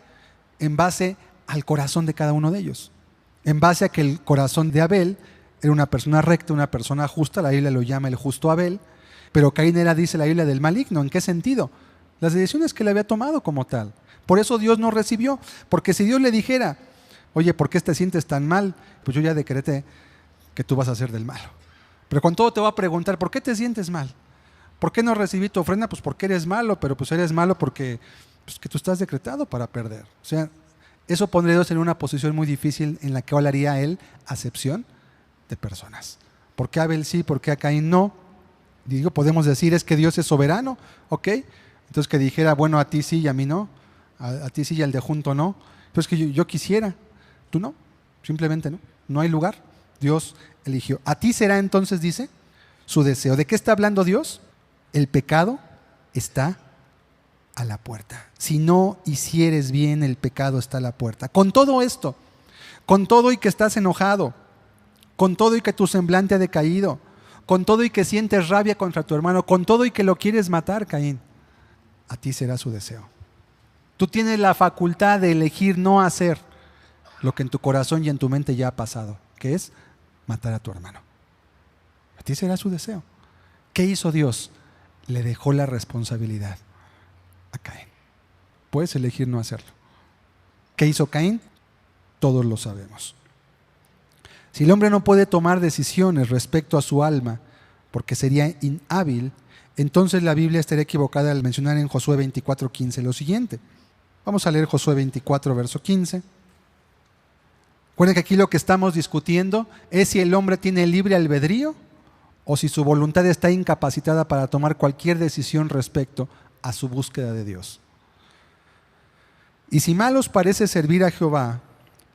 En base al corazón de cada uno de ellos. En base a que el corazón de Abel era una persona recta, una persona justa. La Biblia lo llama el justo Abel. Pero Caín era, dice la Biblia, del maligno. ¿En qué sentido? Las decisiones que le había tomado como tal. Por eso Dios no recibió. Porque si Dios le dijera: oye, ¿por qué te sientes tan mal? Pues yo ya decreté que tú vas a ser del malo. Pero con todo te va a preguntar: ¿por qué te sientes mal? ¿Por qué no recibí tu ofrenda? Pues porque eres malo. Pero pues eres malo porque que tú estás decretado para perder. O sea, eso pondría a Dios en una posición muy difícil en la que haría él acepción de personas. ¿Por qué a Abel sí? ¿Por qué a Caín no? Digo, podemos decir, es que Dios es soberano, ¿ok? Entonces que dijera: bueno, a ti sí y a mí no, a ti sí y al de junto no. Pues que yo quisiera, tú no, simplemente no hay lugar. Dios eligió. A ti será entonces, dice, su deseo. ¿De qué está hablando Dios? El pecado está a la puerta. Si no hicieres bien, el pecado está a la puerta. Con todo esto, con todo y que estás enojado, con todo y que tu semblante ha decaído, con todo y que sientes rabia contra tu hermano, con todo y que lo quieres matar, Caín, a ti será su deseo. Tú tienes la facultad de elegir no hacer lo que en tu corazón y en tu mente ya ha pasado, que es matar a tu hermano. A ti será su deseo. ¿Qué hizo Dios? Le dejó la responsabilidad a Caín. Puedes elegir no hacerlo. ¿Qué hizo Caín? Todos lo sabemos. Si el hombre no puede tomar decisiones respecto a su alma porque sería inhábil, entonces la Biblia estaría equivocada al mencionar en Josué 24:15 lo siguiente. Vamos a leer Josué 24, verso 15. Recuerden que aquí lo que estamos discutiendo es si el hombre tiene libre albedrío o si su voluntad está incapacitada para tomar cualquier decisión respecto a su búsqueda de Dios. Y si mal os parece servir a Jehová,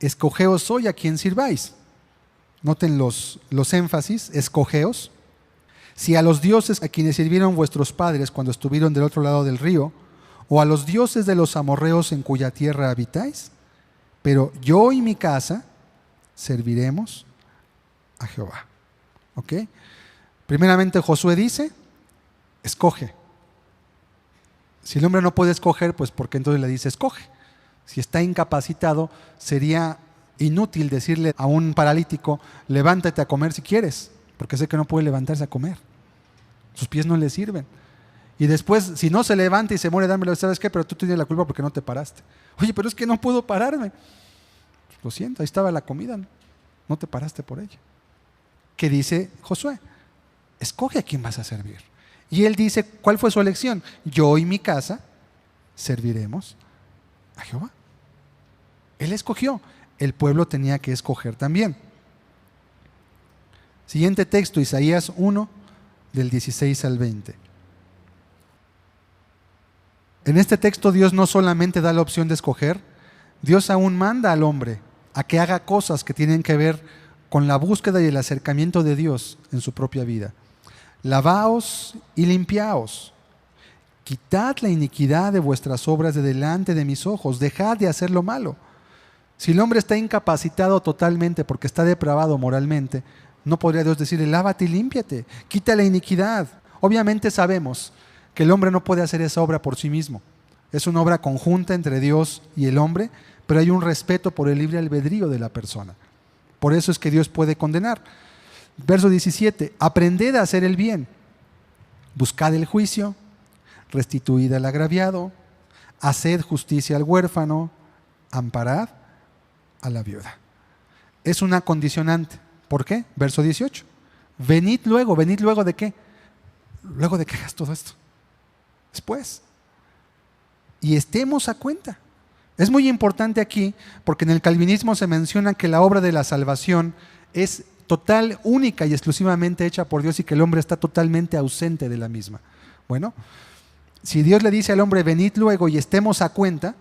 escogeos hoy a quien sirváis. noten los énfasis, escogeos. Si a los dioses a quienes sirvieron vuestros padres cuando estuvieron del otro lado del río, o a los dioses de los amorreos en cuya tierra habitáis, pero yo y mi casa serviremos a Jehová. ¿Ok? Primeramente Josué dice, escoge. Si el hombre no puede escoger, pues ¿por qué entonces le dice escoge? Si está incapacitado, sería inútil decirle a un paralítico, levántate a comer si quieres, porque sé que no puede levantarse a comer. Sus pies no le sirven. Y después, si no se levanta y se muere, dámelo, ¿sabes qué? Pero tú tienes la culpa porque no te paraste. Oye, pero es que no puedo pararme. Lo siento, ahí estaba la comida, no te paraste por ella. ¿Qué dice Josué? Escoge a quién vas a servir. Y él dice, ¿cuál fue su elección? Yo y mi casa serviremos a Jehová. Él escogió, el pueblo tenía que escoger también. Siguiente texto, Isaías 1, del 16 al 20. En este texto Dios no solamente da la opción de escoger, Dios aún manda al hombre a que haga cosas que tienen que ver con la búsqueda y el acercamiento de Dios en su propia vida. Lavaos y limpiaos. Quitad la iniquidad de vuestras obras de delante de mis ojos. Dejad de hacer lo malo. Si el hombre está incapacitado totalmente porque está depravado moralmente, no podría Dios decirle, lávate y límpiate, quita la iniquidad. Obviamente sabemos que el hombre no puede hacer esa obra por sí mismo. Es una obra conjunta entre Dios y el hombre, pero hay un respeto por el libre albedrío de la persona. Por eso es que Dios puede condenar. Verso 17, aprended a hacer el bien, buscad el juicio, restituid al agraviado, haced justicia al huérfano, amparad a la viuda. Es una condicionante. ¿Por qué? Verso 18. Venid luego ¿de qué? Luego de que hagas todo esto. Después. Y estemos a cuenta. Es muy importante aquí porque en el calvinismo se menciona que la obra de la salvación es total, única y exclusivamente hecha por Dios y que el hombre está totalmente ausente de la misma. Bueno, si Dios le dice al hombre, venid luego y estemos a cuenta,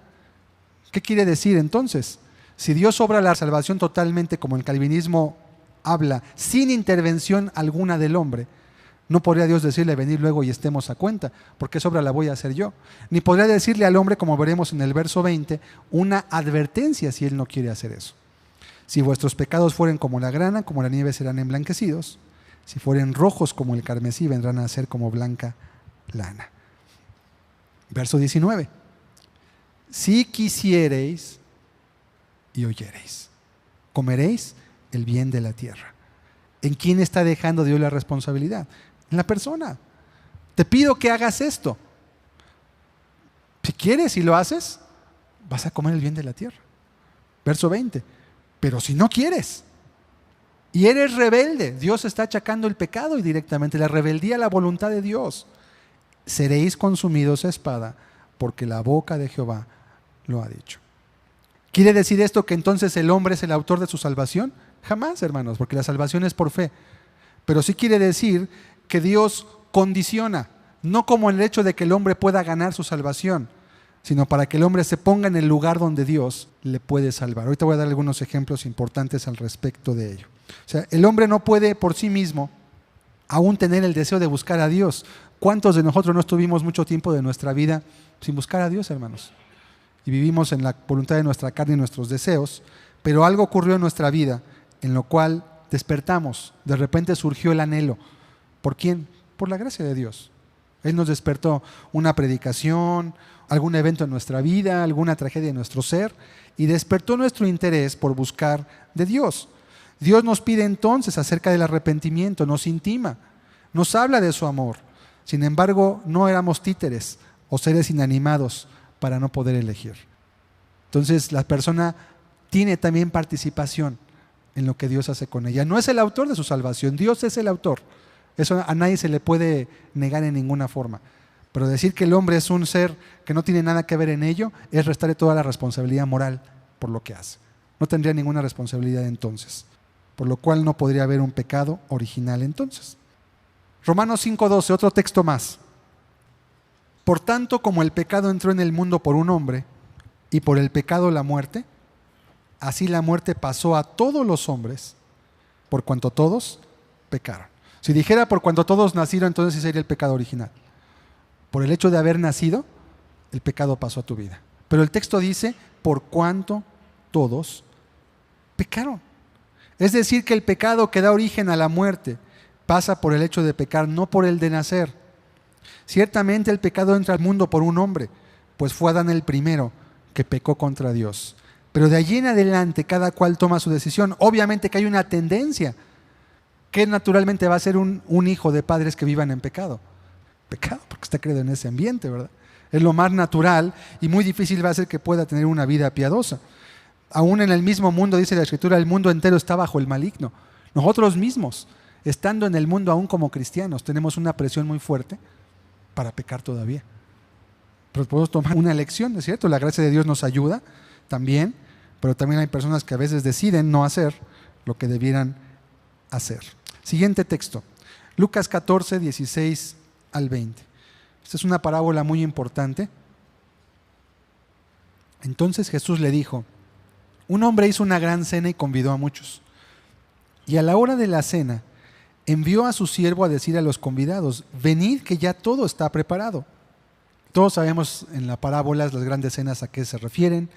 ¿qué quiere decir entonces? Si Dios obra la salvación totalmente, como el calvinismo habla, sin intervención alguna del hombre, no podría Dios decirle, venid luego y estemos a cuenta, porque esa obra la voy a hacer yo. Ni podría decirle al hombre, como veremos en el verso 20, una advertencia si él no quiere hacer eso. Si vuestros pecados fueren como la grana, como la nieve serán emblanquecidos. Si fueren rojos como el carmesí, vendrán a ser como blanca lana. Verso 19. Si quisiereis y oyereis, comeréis el bien de la tierra. ¿En quién está dejando Dios la responsabilidad? En la persona. Te pido que hagas esto. Si quieres y lo haces, vas a comer el bien de la tierra. Verso 20. Pero si no quieres y eres rebelde, Dios está achacando el pecado y directamente la rebeldía a la voluntad de Dios. Seréis consumidos a espada, porque la boca de Jehová lo ha dicho. ¿Quiere decir esto que entonces el hombre es el autor de su salvación? Jamás, hermanos, porque la salvación es por fe. Pero sí quiere decir que Dios condiciona, no como el hecho de que el hombre pueda ganar su salvación, sino para que el hombre se ponga en el lugar donde Dios le puede salvar. Ahorita voy a dar algunos ejemplos importantes al respecto de ello. O sea, el hombre no puede por sí mismo aún tener el deseo de buscar a Dios. ¿Cuántos de nosotros no estuvimos mucho tiempo de nuestra vida sin buscar a Dios, hermanos? Y vivimos en la voluntad de nuestra carne y nuestros deseos, pero algo ocurrió en nuestra vida en lo cual despertamos. De repente surgió el anhelo. ¿Por quién? Por la gracia de Dios. Él nos despertó una predicación, algún evento en nuestra vida, alguna tragedia en nuestro ser, y despertó nuestro interés por buscar de Dios. Dios nos pide entonces acerca del arrepentimiento, nos intima, nos habla de su amor. Sin embargo, no éramos títeres o seres inanimados para no poder elegir. Entonces, la persona tiene también participación en lo que Dios hace con ella. No es el autor de su salvación, Dios es el autor. Eso a nadie se le puede negar en ninguna forma. Pero decir que el hombre es un ser que no tiene nada que ver en ello es restarle toda la responsabilidad moral por lo que hace. No tendría ninguna responsabilidad entonces, por lo cual no podría haber un pecado original entonces. Romanos 5:12, otro texto más. Por tanto, como el pecado entró en el mundo por un hombre, y por el pecado la muerte, así la muerte pasó a todos los hombres, por cuanto todos pecaron. Si dijera por cuanto todos nacieron, entonces sí sería el pecado original. Por el hecho de haber nacido, el pecado pasó a tu vida. Pero el texto dice, por cuanto todos pecaron. Es decir, que el pecado que da origen a la muerte pasa por el hecho de pecar, no por el de nacer. Ciertamente el pecado entra al mundo por un hombre, pues fue Adán el primero que pecó contra Dios. Pero de allí en adelante cada cual toma su decisión. Obviamente que hay una tendencia, que naturalmente va a ser un hijo de padres que vivan en pecado. Pecado, porque está creado en ese ambiente, ¿verdad? Es lo más natural y muy difícil va a ser que pueda tener una vida piadosa. Aún en el mismo mundo, dice la Escritura, el mundo entero está bajo el maligno. Nosotros mismos, estando en el mundo aún como cristianos, tenemos una presión muy fuerte para pecar todavía. Pero podemos tomar una elección, ¿es cierto? La gracia de Dios nos ayuda también, pero también hay personas que a veces deciden no hacer lo que debieran hacer. Siguiente texto, Lucas 14, 16 al 20. Esta es una parábola muy importante. Entonces Jesús le dijo, un hombre hizo una gran cena y convidó a muchos. Y a la hora de la cena, envió a su siervo a decir a los convidados, venid que ya todo está preparado. Todos sabemos en la parábola las grandes cenas a qué se refieren,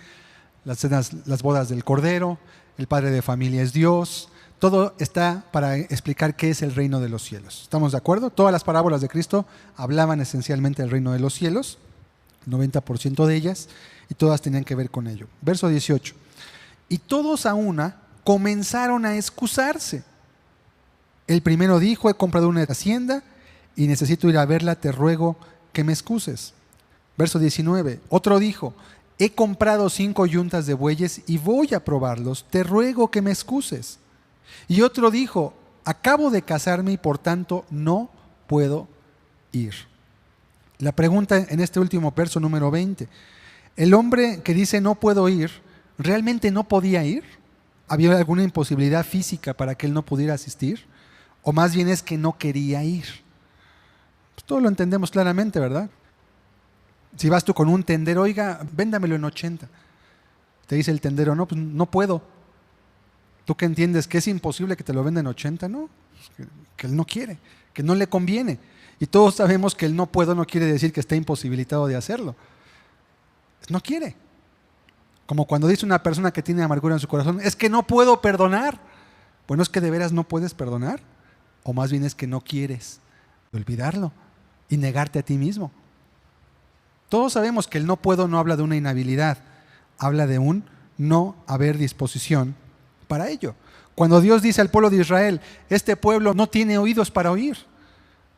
las cenas, las bodas del Cordero, el padre de familia es Dios, todo está para explicar qué es el reino de los cielos. ¿Estamos de acuerdo? Todas las parábolas de Cristo hablaban esencialmente del reino de los cielos, 90% de ellas, y todas tenían que ver con ello. Verso 18. Y todos a una comenzaron a excusarse. El primero dijo, he comprado una hacienda y necesito ir a verla, te ruego que me excuses. Verso 19. Otro dijo, he comprado 5 yuntas de bueyes y voy a probarlos, te ruego que me excuses. Y otro dijo, acabo de casarme y por tanto no puedo ir. La pregunta en este último verso, número 20. El hombre que dice no puedo ir, ¿realmente no podía ir? ¿Había alguna imposibilidad física para que él no pudiera asistir? ¿O más bien es que no quería ir? Pues todo lo entendemos claramente, ¿verdad? Si vas tú con un tendero, oiga, véndamelo en 80. Te dice el tendero, no, pues no puedo. ¿Tú qué entiendes? ¿Que es imposible que te lo venda en 80? No, que él no quiere, que no le conviene. Y todos sabemos que el no puedo no quiere decir que esté imposibilitado de hacerlo. No quiere. Como cuando dice una persona que tiene amargura en su corazón, es que no puedo perdonar. Bueno, es que de veras no puedes perdonar. O más bien es que no quieres olvidarlo y negarte a ti mismo. Todos sabemos que el no puedo no habla de una inhabilidad, habla de un no haber disposición para ello. Cuando Dios dice al pueblo de Israel, este pueblo no tiene oídos para oír,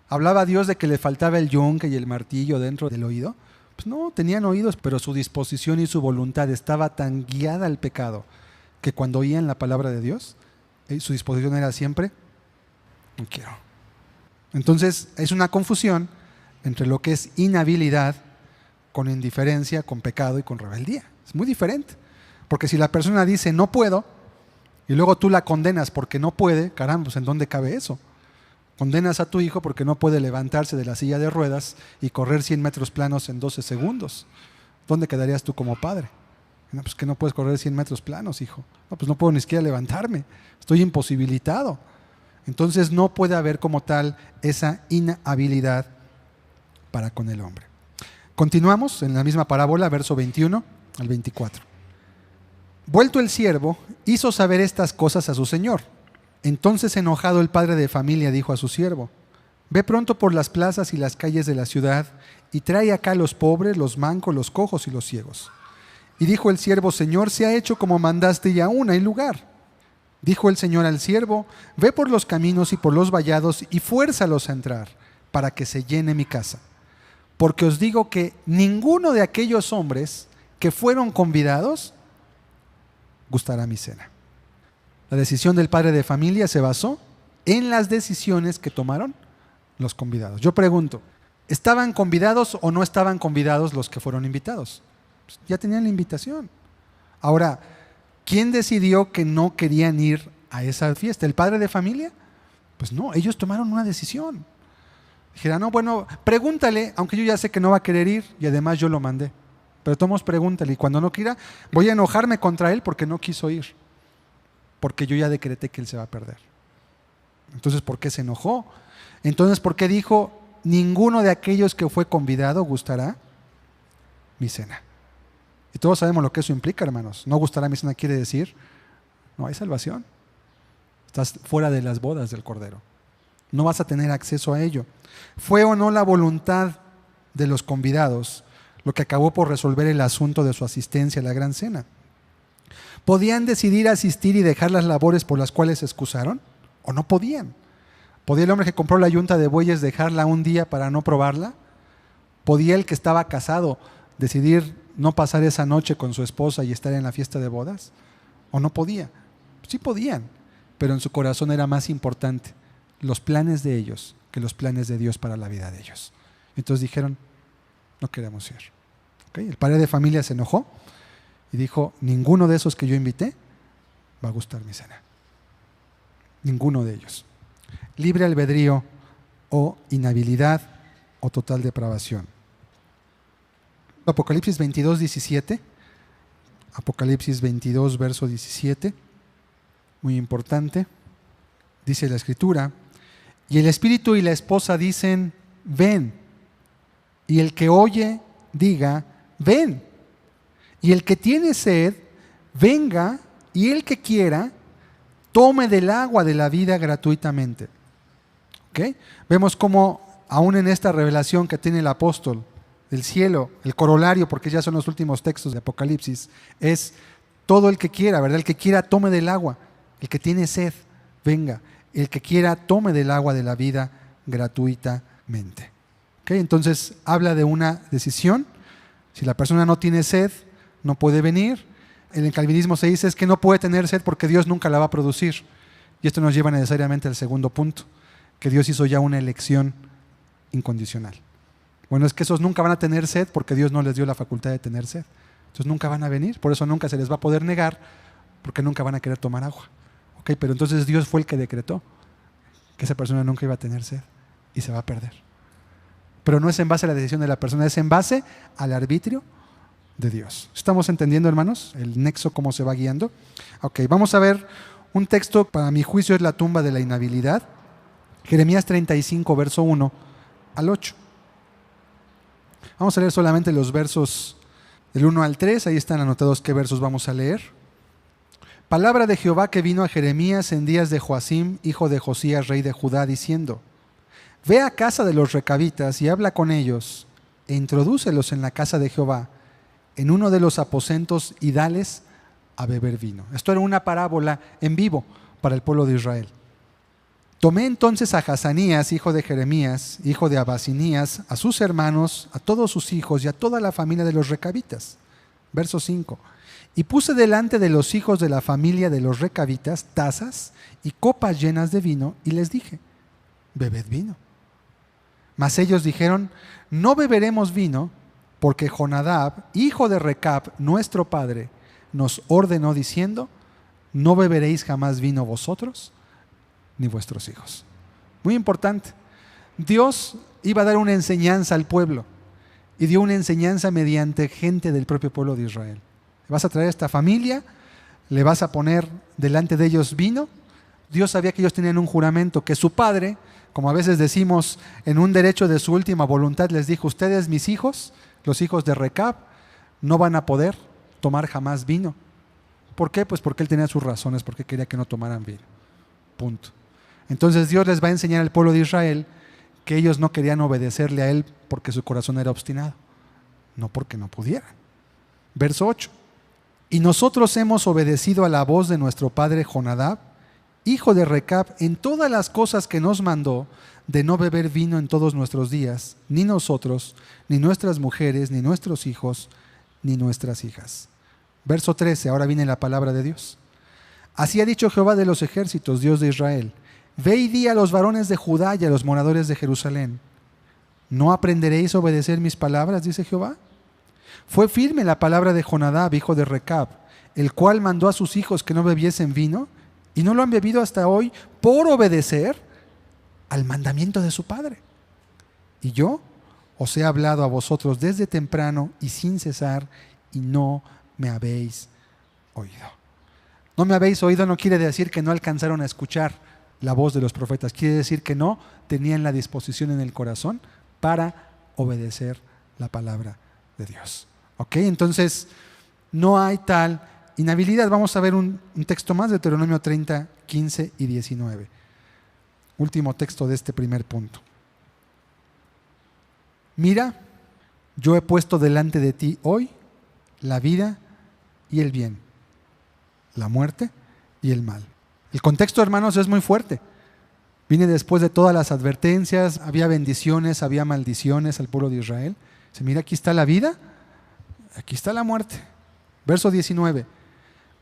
¿hablaba Dios de que le faltaba el yunque y el martillo dentro del oído? Pues no, tenían oídos, pero su disposición y su voluntad estaba tan guiada al pecado que cuando oían la palabra de Dios, su disposición era siempre, no quiero. Entonces es una confusión entre lo que es inhabilidad con indiferencia, con pecado y con rebeldía. Es muy diferente, porque si la persona dice no puedo y luego tú la condenas porque no puede, caramba, pues ¿en dónde cabe eso? Condenas a tu hijo porque no puede levantarse de la silla de ruedas y correr 100 metros planos en 12 segundos. ¿Dónde quedarías tú como padre? No, pues que no puedes correr 100 metros planos, hijo. No, pues no puedo ni siquiera levantarme. Estoy imposibilitado. Entonces no puede haber como tal esa inhabilidad para con el hombre. Continuamos en la misma parábola, verso 21 al 24. Vuelto el siervo, hizo saber estas cosas a su señor. Entonces, enojado, el padre de familia dijo a su siervo, ve pronto por las plazas y las calles de la ciudad y trae acá los pobres, los mancos, los cojos y los ciegos. Y dijo el siervo, Señor, se ha hecho como mandaste y aún hay lugar. Dijo el Señor al siervo, ve por los caminos y por los vallados y fuérzalos a entrar, para que se llene mi casa. Porque os digo que ninguno de aquellos hombres que fueron convidados gustará mi cena. La decisión del padre de familia se basó en las decisiones que tomaron los convidados. Yo pregunto, ¿estaban convidados o no estaban convidados los que fueron invitados? Pues ya tenían la invitación. Ahora, ¿quién decidió que no querían ir a esa fiesta? ¿El padre de familia? Pues no, ellos tomaron una decisión. Dijeron, no, bueno, pregúntale, aunque yo ya sé que no va a querer ir y además yo lo mandé. Pero tomos, pregúntale y cuando no quiera, voy a enojarme contra él porque no quiso ir. Porque yo ya decreté que él se va a perder. Entonces, ¿por qué se enojó? Entonces, ¿por qué dijo, ninguno de aquellos que fue convidado gustará mi cena? Y todos sabemos lo que eso implica, hermanos. No gustará mi cena quiere decir, no hay salvación. Estás fuera de las bodas del Cordero. No vas a tener acceso a ello. ¿Fue o no la voluntad de los convidados lo que acabó por resolver el asunto de su asistencia a la gran cena? ¿Podían decidir asistir y dejar las labores por las cuales se excusaron? ¿O no podían? ¿Podía el hombre que compró la yunta de bueyes dejarla un día para no probarla? ¿Podía el que estaba casado decidir no pasar esa noche con su esposa y estar en la fiesta de bodas? ¿O no podía? Sí podían, pero en su corazón era más importante los planes de ellos que los planes de Dios para la vida de ellos. Entonces dijeron, no queremos ir. ¿Okay? El padre de familia se enojó y dijo, ninguno de esos que yo invité va a gustar mi cena. Ninguno de ellos. Libre albedrío o inhabilidad o total depravación. Apocalipsis 22, 17. Apocalipsis 22, verso 17. Muy importante. Dice la Escritura, y el Espíritu y la esposa dicen, ven. Y el que oye, diga, ven. Y el que tiene sed, venga, y el que quiera, tome del agua de la vida gratuitamente. ¿Okay? Vemos cómo aún en esta revelación que tiene el apóstol del cielo, el corolario, porque ya son los últimos textos de Apocalipsis, es todo el que quiera, ¿verdad? El que quiera tome del agua, el que tiene sed, venga, el que quiera tome del agua de la vida gratuitamente. ¿Okay? Entonces habla de una decisión. Si la persona no tiene sed, no puede venir. En el calvinismo se dice es que no puede tener sed porque Dios nunca la va a producir. Y esto nos lleva necesariamente al segundo punto, que Dios hizo ya una elección incondicional. Bueno, es que esos nunca van a tener sed porque Dios no les dio la facultad de tener sed. Entonces nunca van a venir, por eso nunca se les va a poder negar, porque nunca van a querer tomar agua. ¿Okay? Pero entonces Dios fue el que decretó que esa persona nunca iba a tener sed y se va a perder. Pero no es en base a la decisión de la persona, es en base al arbitrio de Dios. ¿Estamos entendiendo, hermanos, el nexo, cómo se va guiando? Ok, vamos a ver un texto, para mi juicio es la tumba de la inhabilidad. Jeremías 35, verso 1 al 8. Vamos a leer solamente los versos del 1 al 3, ahí están anotados qué versos vamos a leer. Palabra de Jehová que vino a Jeremías en días de Joacim, hijo de Josías, rey de Judá, diciendo, ve a casa de los recabitas y habla con ellos, e introdúcelos en la casa de Jehová, en uno de los aposentos, y dales a beber vino. Esto era una parábola en vivo para el pueblo de Israel. Tomé entonces a Hazanías, hijo de Jeremías, hijo de Abasinías, a sus hermanos, a todos sus hijos y a toda la familia de los recabitas. Verso 5. Y puse delante de los hijos de la familia de los recabitas tazas y copas llenas de vino, y les dije, bebed vino. Mas ellos dijeron, no beberemos vino, porque Jonadab, hijo de Recab, nuestro padre, nos ordenó diciendo, no beberéis jamás vino vosotros, ni vuestros hijos. Muy importante. Dios iba a dar una enseñanza al pueblo, y dio una enseñanza mediante gente del propio pueblo de Israel. Le vas a traer a esta familia, le vas a poner delante de ellos vino. Dios sabía que ellos tenían un juramento, que su padre, como a veces decimos, en un derecho de su última voluntad, les dijo, ustedes mis hijos, los hijos de Recab, no van a poder tomar jamás vino. ¿Por qué? Pues porque él tenía sus razones, porque quería que no tomaran vino. Punto. Entonces Dios les va a enseñar al pueblo de Israel que ellos no querían obedecerle a él porque su corazón era obstinado, no porque no pudieran. Verso 8. Y nosotros hemos obedecido a la voz de nuestro padre Jonadab, hijo de Recab, en todas las cosas que nos mandó, de no beber vino en todos nuestros días, ni nosotros, ni nuestras mujeres, ni nuestros hijos, ni nuestras hijas. Verso 13, ahora viene la palabra de Dios. Así ha dicho Jehová de los ejércitos, Dios de Israel, ve y di a los varones de Judá y a los moradores de Jerusalén, ¿no aprenderéis a obedecer mis palabras? Dice Jehová. Fue firme la palabra de Jonadab, hijo de Recab, el cual mandó a sus hijos que no bebiesen vino, y no lo han bebido hasta hoy por obedecer al mandamiento de su padre. Y yo os he hablado a vosotros desde temprano y sin cesar, y no me habéis oído. No me habéis oído no quiere decir que no alcanzaron a escuchar la voz de los profetas. Quiere decir que no tenían la disposición en el corazón para obedecer la palabra de Dios. ¿Ok? Entonces, no hay tal inhabilidad. Vamos a ver un texto más de Deuteronomio 30, 15 y 19. Último texto de este primer punto. Mira, yo he puesto delante de ti hoy la vida y el bien, la muerte y el mal. El contexto, hermanos, es muy fuerte. Viene después de todas las advertencias, había bendiciones, había maldiciones al pueblo de Israel. Dice, mira, aquí está la vida, aquí está la muerte. Verso 19.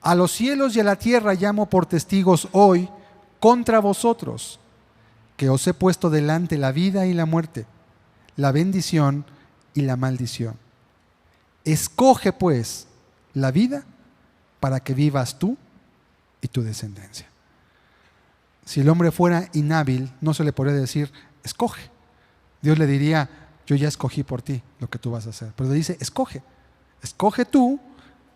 A los cielos y a la tierra llamo por testigos hoy contra vosotros, que os he puesto delante la vida y la muerte, la bendición y la maldición. Escoge pues la vida para que vivas tú y tu descendencia. Si el hombre fuera inhábil, no se le podría decir, escoge. Dios le diría, yo ya escogí por ti lo que tú vas a hacer. Pero le dice, escoge. Escoge tú,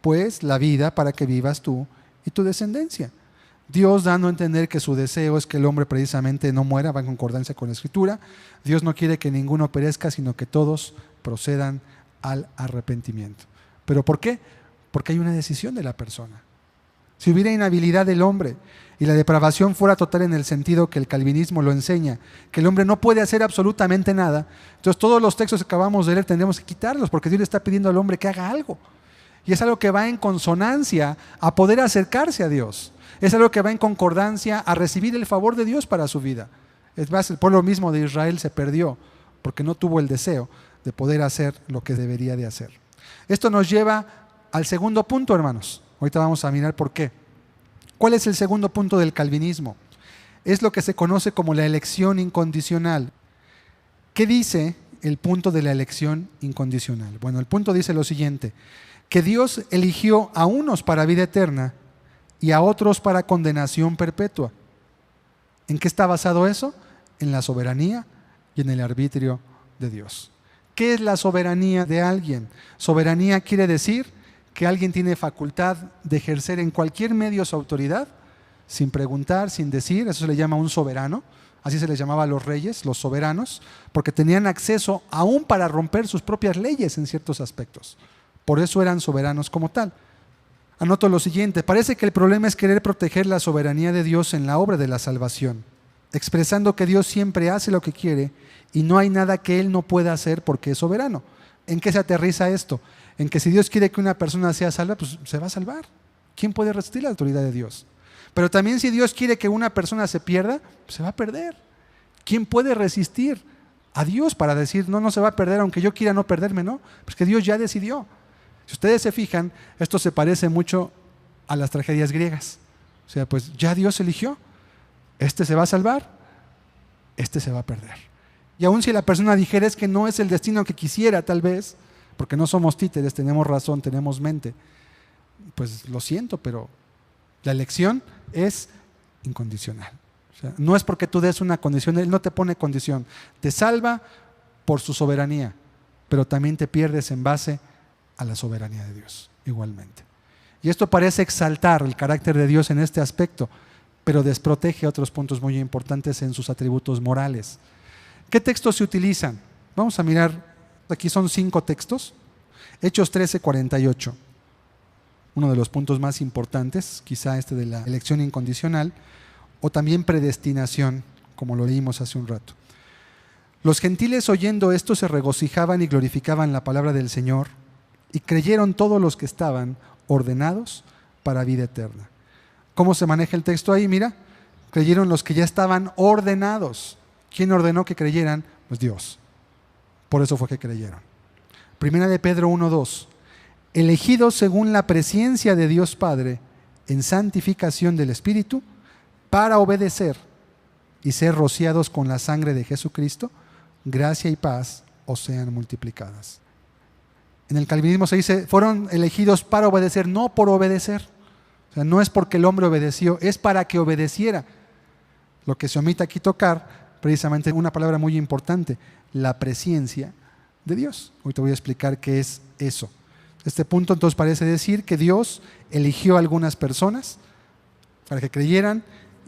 pues, la vida para que vivas tú y tu descendencia. Dios dando a entender que su deseo es que el hombre precisamente no muera, va en concordancia con la Escritura. Dios no quiere que ninguno perezca, sino que todos procedan al arrepentimiento. ¿Pero por qué? Porque hay una decisión de la persona. Si hubiera inhabilidad del hombre y la depravación fuera total en el sentido que el calvinismo lo enseña, que el hombre no puede hacer absolutamente nada, entonces todos los textos que acabamos de leer tendríamos que quitarlos, porque Dios le está pidiendo al hombre que haga algo. Y es algo que va en consonancia a poder acercarse a Dios. Es algo que va en concordancia a recibir el favor de Dios para su vida. Es más, el pueblo mismo de Israel se perdió porque no tuvo el deseo de poder hacer lo que debería de hacer. Esto nos lleva al segundo punto, hermanos. Ahorita vamos a mirar por qué. ¿Cuál es el segundo punto del calvinismo? Es lo que se conoce como la elección incondicional. ¿Qué dice el punto de la elección incondicional? Bueno, el punto dice lo siguiente, que Dios eligió a unos para vida eterna y a otros para condenación perpetua. ¿En qué está basado eso? En la soberanía y en el arbitrio de Dios. ¿Qué es la soberanía de alguien? Soberanía quiere decir que alguien tiene facultad de ejercer en cualquier medio su autoridad, sin preguntar, sin decir. Eso se le llama un soberano. Así se les llamaba a los reyes, los soberanos, porque tenían acceso aún para romper sus propias leyes en ciertos aspectos. Por eso eran soberanos como tal. Anoto lo siguiente, parece que el problema es querer proteger la soberanía de Dios en la obra de la salvación, expresando que Dios siempre hace lo que quiere y no hay nada que Él no pueda hacer porque es soberano. ¿En qué se aterriza esto? En que si Dios quiere que una persona sea salva, pues se va a salvar. ¿Quién puede resistir la autoridad de Dios? Pero también si Dios quiere que una persona se pierda, pues se va a perder. ¿Quién puede resistir a Dios para decir, no se va a perder aunque yo quiera no perderme? No, pues que Dios ya decidió. Si ustedes se fijan, esto se parece mucho a las tragedias griegas. O sea, pues ya Dios eligió. Este se va a salvar, este se va a perder. Y aun si la persona dijera es que no es el destino que quisiera tal vez, porque no somos títeres, tenemos razón, tenemos mente, pues lo siento, pero la elección es incondicional. O sea, no es porque tú des una condición, Él no te pone condición, te salva por su soberanía, pero también te pierdes en base a la soberanía de Dios, igualmente. Y esto parece exaltar el carácter de Dios en este aspecto, pero desprotege otros puntos muy importantes en sus atributos morales. ¿Qué textos se utilizan? Vamos a mirar, aquí son 5 textos. Hechos 13:48, uno de los puntos más importantes, quizá este de la elección incondicional, o también predestinación, como lo leímos hace un rato. Los gentiles oyendo esto se regocijaban y glorificaban la palabra del Señor, y creyeron todos los que estaban ordenados para vida eterna. ¿Cómo se maneja el texto ahí? Mira, creyeron los que ya estaban ordenados. ¿Quién ordenó que creyeran? Pues Dios. Por eso fue que creyeron. Primera de Pedro 1:2. Elegidos según la presciencia de Dios Padre en santificación del Espíritu para obedecer y ser rociados con la sangre de Jesucristo, gracia y paz os sean multiplicadas. En el calvinismo se dice, fueron elegidos para obedecer, no por obedecer. O sea, no es porque el hombre obedeció, es para que obedeciera. Lo que se omite aquí tocar, precisamente una palabra muy importante, la presciencia de Dios. Hoy te voy a explicar qué es eso. Este punto entonces parece decir que Dios eligió a algunas personas para que creyeran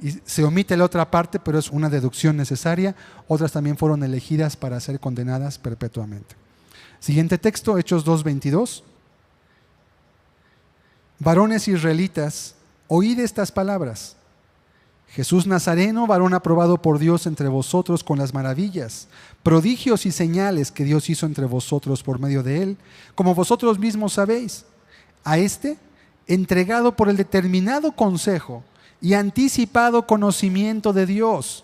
y se omite la otra parte, pero es una deducción necesaria. Otras también fueron elegidas para ser condenadas perpetuamente. Siguiente texto, Hechos 2:22. Varones israelitas, oíd estas palabras. Jesús Nazareno, varón aprobado por Dios entre vosotros con las maravillas, prodigios y señales que Dios hizo entre vosotros por medio de él, como vosotros mismos sabéis. A este, entregado por el determinado consejo y anticipado conocimiento de Dios,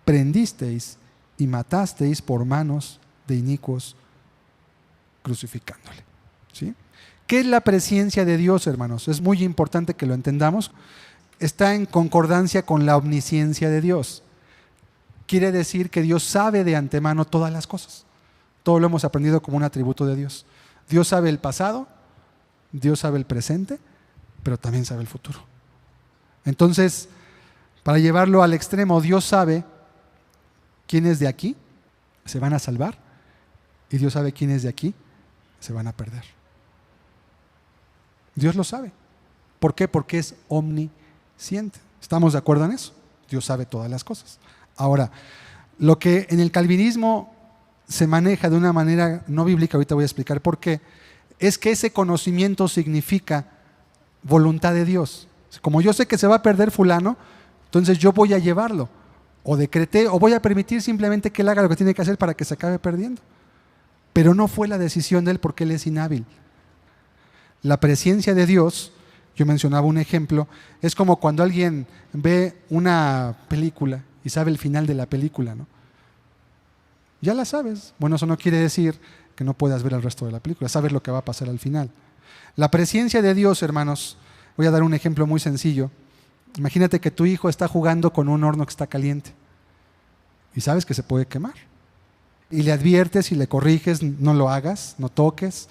prendisteis y matasteis por manos de inicuos, crucificándole. ¿Sí? ¿Qué es la presencia de Dios, hermanos? Es muy importante que lo entendamos. Está en concordancia con la omnisciencia de Dios. Quiere decir que Dios sabe de antemano todas las cosas. Todo lo hemos aprendido como un atributo de Dios. Dios sabe el pasado, Dios sabe el presente, pero también sabe el futuro. Entonces, para llevarlo al extremo, Dios sabe quiénes de aquí se van a salvar y Dios sabe quiénes de aquí se van a perder. Dios lo sabe. ¿Por qué? Porque es omnisciente. ¿Estamos de acuerdo en eso? Dios sabe todas las cosas. Ahora, lo que en el calvinismo se maneja de una manera no bíblica, ahorita voy a explicar por qué, es que ese conocimiento significa voluntad de Dios. Como yo sé que se va a perder fulano, entonces yo voy a llevarlo, o decreté, o voy a permitir simplemente que él haga lo que tiene que hacer para que se acabe perdiendo. Pero no fue la decisión de él porque él es inhábil. La presencia de Dios, yo mencionaba un ejemplo, es como cuando alguien ve una película y sabe el final de la película, ¿no? Ya la sabes. Bueno, eso no quiere decir que no puedas ver el resto de la película, sabes lo que va a pasar al final. La presencia de Dios, hermanos, voy a dar un ejemplo muy sencillo. Imagínate que tu hijo está jugando con un horno que está caliente y sabes que se puede quemar. Y le adviertes y le corriges, no lo hagas, no toques.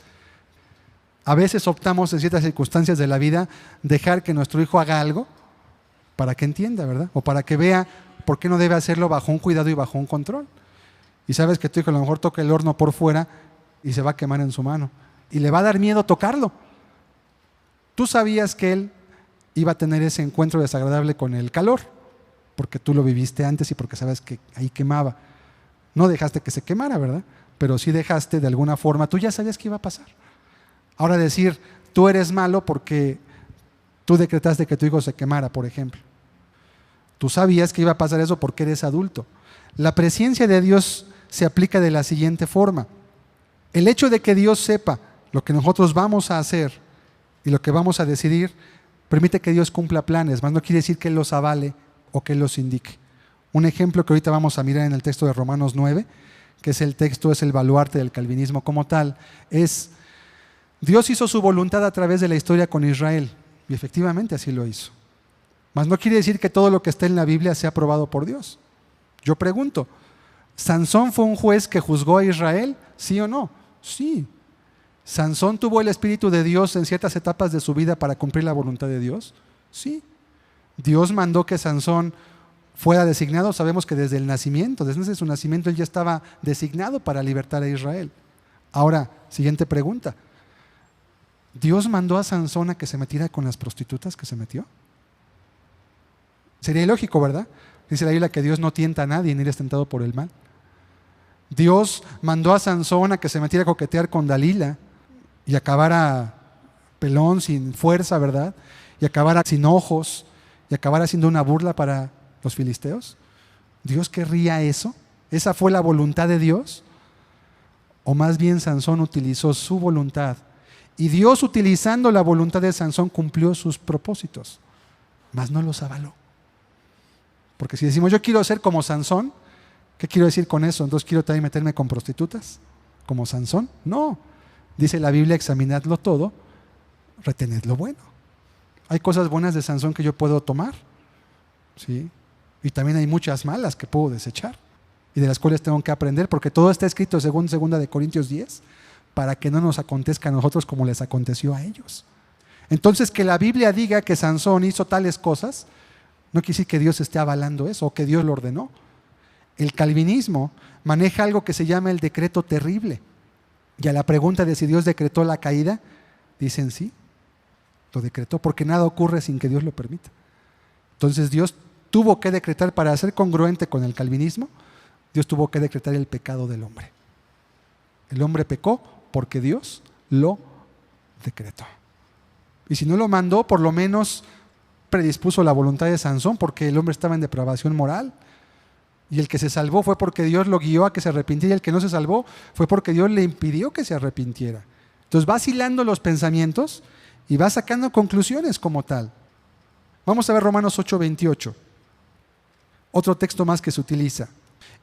A veces optamos en ciertas circunstancias de la vida dejar que nuestro hijo haga algo para que entienda, ¿verdad? O para que vea por qué no debe hacerlo bajo un cuidado y bajo un control. Y sabes que tu hijo a lo mejor toca el horno por fuera y se va a quemar en su mano. Y le va a dar miedo tocarlo. Tú sabías que él iba a tener ese encuentro desagradable con el calor, porque tú lo viviste antes y porque sabes que ahí quemaba. No dejaste que se quemara, ¿verdad? Pero sí dejaste de alguna forma, tú ya sabías que iba a pasar. Ahora decir, tú eres malo porque tú decretaste que tu hijo se quemara, por ejemplo. Tú sabías que iba a pasar eso porque eres adulto. La presencia de Dios se aplica de la siguiente forma. El hecho de que Dios sepa lo que nosotros vamos a hacer y lo que vamos a decidir, permite que Dios cumpla planes, mas no quiere decir que Él los avale o que Él los indique. Un ejemplo que ahorita vamos a mirar en el texto de Romanos 9, que es el baluarte del calvinismo como tal, es Dios hizo su voluntad a través de la historia con Israel, y efectivamente así lo hizo. Mas no quiere decir que todo lo que está en la Biblia sea aprobado por Dios. Yo pregunto, ¿Sansón fue un juez que juzgó a Israel? ¿Sí o no? Sí. ¿Sansón tuvo el Espíritu de Dios en ciertas etapas de su vida para cumplir la voluntad de Dios? Sí. Dios mandó que Sansón fuera designado, sabemos que desde el nacimiento, desde su nacimiento él ya estaba designado para libertar a Israel. Ahora, siguiente pregunta. ¿Dios mandó a Sansón a que se metiera con las prostitutas que se metió? Sería ilógico, ¿verdad? Dice la Biblia que Dios no tienta a nadie ni es tentado por el mal. Dios mandó a Sansón a que se metiera a coquetear con Dalila y acabara pelón, sin fuerza, ¿verdad? Y acabara sin ojos y acabara siendo una burla para los filisteos. ¿Dios querría eso? ¿Esa fue la voluntad de Dios? ¿O más bien Sansón utilizó su voluntad? Y Dios, utilizando la voluntad de Sansón, cumplió sus propósitos, mas no los avaló. Porque si decimos, yo quiero ser como Sansón, ¿qué quiero decir con eso? Entonces, ¿quiero también meterme con prostitutas como Sansón? No. Dice la Biblia, examinadlo todo, retened lo bueno. Hay cosas buenas de Sansón que yo puedo tomar, ¿sí? Y también hay muchas malas que puedo desechar y de las cuales tengo que aprender, porque todo está escrito según 2 Corintios 10, para que no nos acontezca a nosotros como les aconteció a ellos. Entonces, que la Biblia diga que Sansón hizo tales cosas, no quiere decir que Dios esté avalando eso o que Dios lo ordenó. El calvinismo maneja algo que se llama el decreto terrible. Y a la pregunta de si Dios decretó la caída, dicen sí, lo decretó, porque nada ocurre sin que Dios lo permita. Entonces Dios tuvo que decretar, para ser congruente con el calvinismo, Dios tuvo que decretar el pecado del hombre. El hombre pecó porque Dios lo decretó. Y si no lo mandó, por lo menos predispuso la voluntad de Sansón, porque el hombre estaba en depravación moral. Y el que se salvó fue porque Dios lo guió a que se arrepintiera, y el que no se salvó fue porque Dios le impidió que se arrepintiera. Entonces va hilando los pensamientos y va sacando conclusiones como tal. Vamos a ver Romanos 8:28. Otro texto más que se utiliza.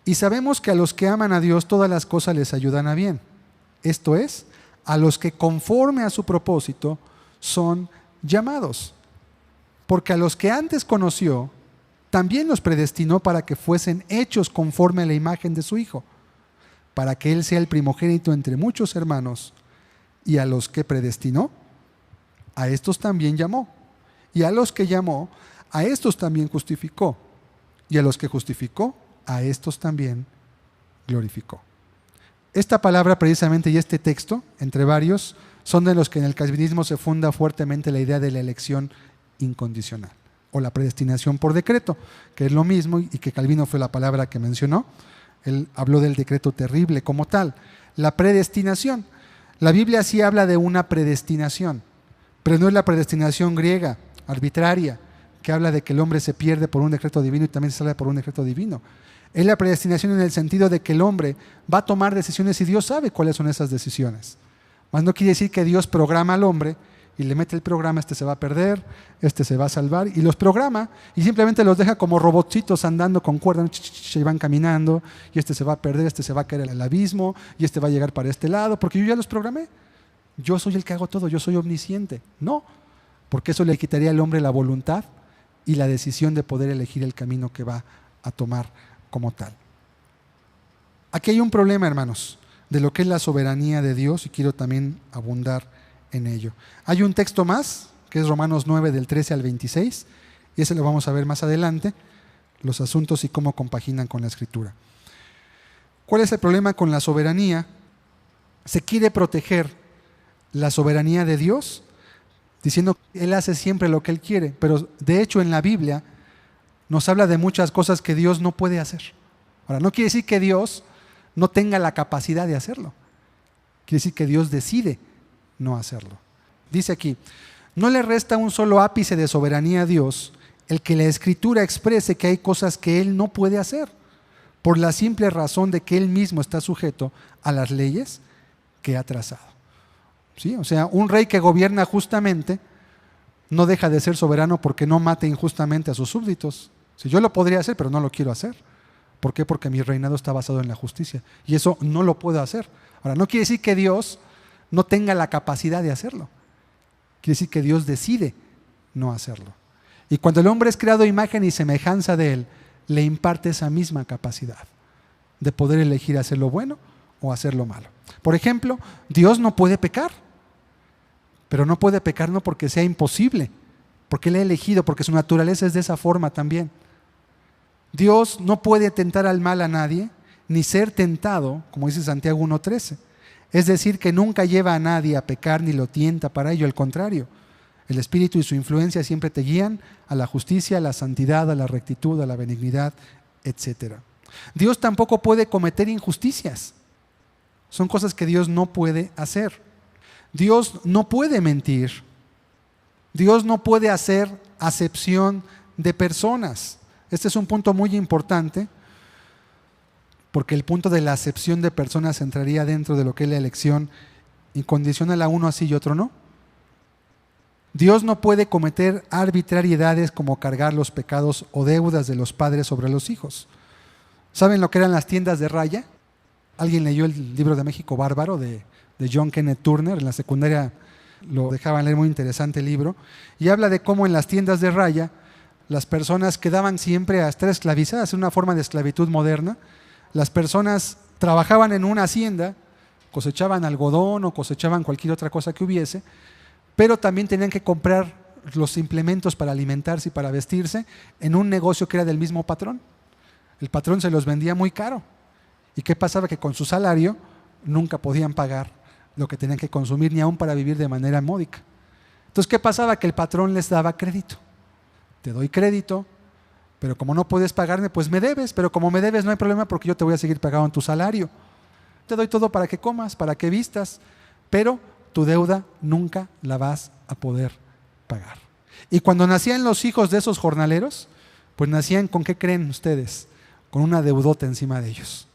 Y sabemos que a los que aman a Dios todas las cosas les ayudan a bien. Esto es, a los que conforme a su propósito son llamados. Porque a los que antes conoció, también los predestinó para que fuesen hechos conforme a la imagen de su Hijo, para que Él sea el primogénito entre muchos hermanos. Y a los que predestinó, a estos también llamó. Y a los que llamó, a estos también justificó. Y a los que justificó, a estos también glorificó. Esta palabra precisamente y este texto, entre varios, son de los que en el calvinismo se funda fuertemente la idea de la elección incondicional o la predestinación por decreto, que es lo mismo y que Calvino fue la palabra que mencionó. Él habló del decreto terrible como tal. La predestinación. La Biblia sí habla de una predestinación, pero no es la predestinación griega, arbitraria, que habla de que el hombre se pierde por un decreto divino y también se salva por un decreto divino. Es la predestinación en el sentido de que el hombre va a tomar decisiones y Dios sabe cuáles son esas decisiones. Más no quiere decir que Dios programa al hombre y le mete el programa, este se va a perder, este se va a salvar, y los programa y simplemente los deja como robotcitos andando con cuerdas, y van caminando, y este se va a perder, este se va a caer al abismo, y este va a llegar para este lado, porque yo ya los programé. Yo soy el que hago todo, yo soy omnisciente. No, porque eso le quitaría al hombre la voluntad y la decisión de poder elegir el camino que va a tomar como tal. Aquí hay un problema, hermanos, de lo que es la soberanía de Dios, y quiero también abundar en ello. Hay un texto más, que es Romanos 9, del 13 al 26, y ese lo vamos a ver más adelante, los asuntos y cómo compaginan con la Escritura. ¿Cuál es el problema con la soberanía? Se quiere proteger la soberanía de Dios, diciendo que Él hace siempre lo que Él quiere, pero de hecho en la Biblia nos habla de muchas cosas que Dios no puede hacer. Ahora, no quiere decir que Dios no tenga la capacidad de hacerlo, quiere decir que Dios decide no hacerlo. Dice aquí, no le resta un solo ápice de soberanía a Dios el que la Escritura exprese que hay cosas que Él no puede hacer, por la simple razón de que Él mismo está sujeto a las leyes que ha trazado. ¿Sí? O sea, un rey que gobierna justamente no deja de ser soberano porque no mate injustamente a sus súbditos. Si yo lo podría hacer, pero no lo quiero hacer. ¿Por qué? Porque mi reinado está basado en la justicia. Y eso no lo puedo hacer. Ahora, no quiere decir que Dios no tenga la capacidad de hacerlo. Quiere decir que Dios decide no hacerlo. Y cuando el hombre es creado a imagen y semejanza de Él, le imparte esa misma capacidad de poder elegir hacer lo bueno o hacer lo malo. Por ejemplo, Dios no puede pecar, pero no puede pecar no porque sea imposible, porque Él ha elegido, porque su naturaleza es de esa forma también. Dios no puede tentar al mal a nadie, ni ser tentado, como dice Santiago 1:13. Es decir, que nunca lleva a nadie a pecar ni lo tienta para ello, al contrario. El Espíritu y su influencia siempre te guían a la justicia, a la santidad, a la rectitud, a la benignidad, etc. Dios tampoco puede cometer injusticias. Son cosas que Dios no puede hacer. Dios no puede mentir. Dios no puede hacer acepción de personas. Este es un punto muy importante, porque el punto de la acepción de personas entraría dentro de lo que es la elección incondicional, a uno así y otro no. Dios no puede cometer arbitrariedades como cargar los pecados o deudas de los padres sobre los hijos. ¿Saben lo que eran las tiendas de raya? ¿Alguien leyó el libro de México Bárbaro de John Kenneth Turner? En la secundaria lo dejaban leer, muy interesante el libro. Y habla de cómo en las tiendas de raya las personas quedaban siempre a estar esclavizadas, en una forma de esclavitud moderna. Las personas trabajaban en una hacienda, cosechaban algodón o cosechaban cualquier otra cosa que hubiese, pero también tenían que comprar los implementos para alimentarse y para vestirse en un negocio que era del mismo patrón. El patrón se los vendía muy caro. ¿Y qué pasaba? Que con su salario nunca podían pagar lo que tenían que consumir, ni aún para vivir de manera módica. Entonces, ¿qué pasaba? Que el patrón les daba crédito. Te doy crédito, Pero como no puedes pagarme, pues me debes. Pero como me debes no hay problema porque yo te voy a seguir pagando tu salario. Te doy todo para que comas, para que vistas, pero tu deuda nunca la vas a poder pagar. Y cuando nacían los hijos de esos jornaleros, pues nacían ¿con qué creen ustedes? Con una deudota encima de ellos.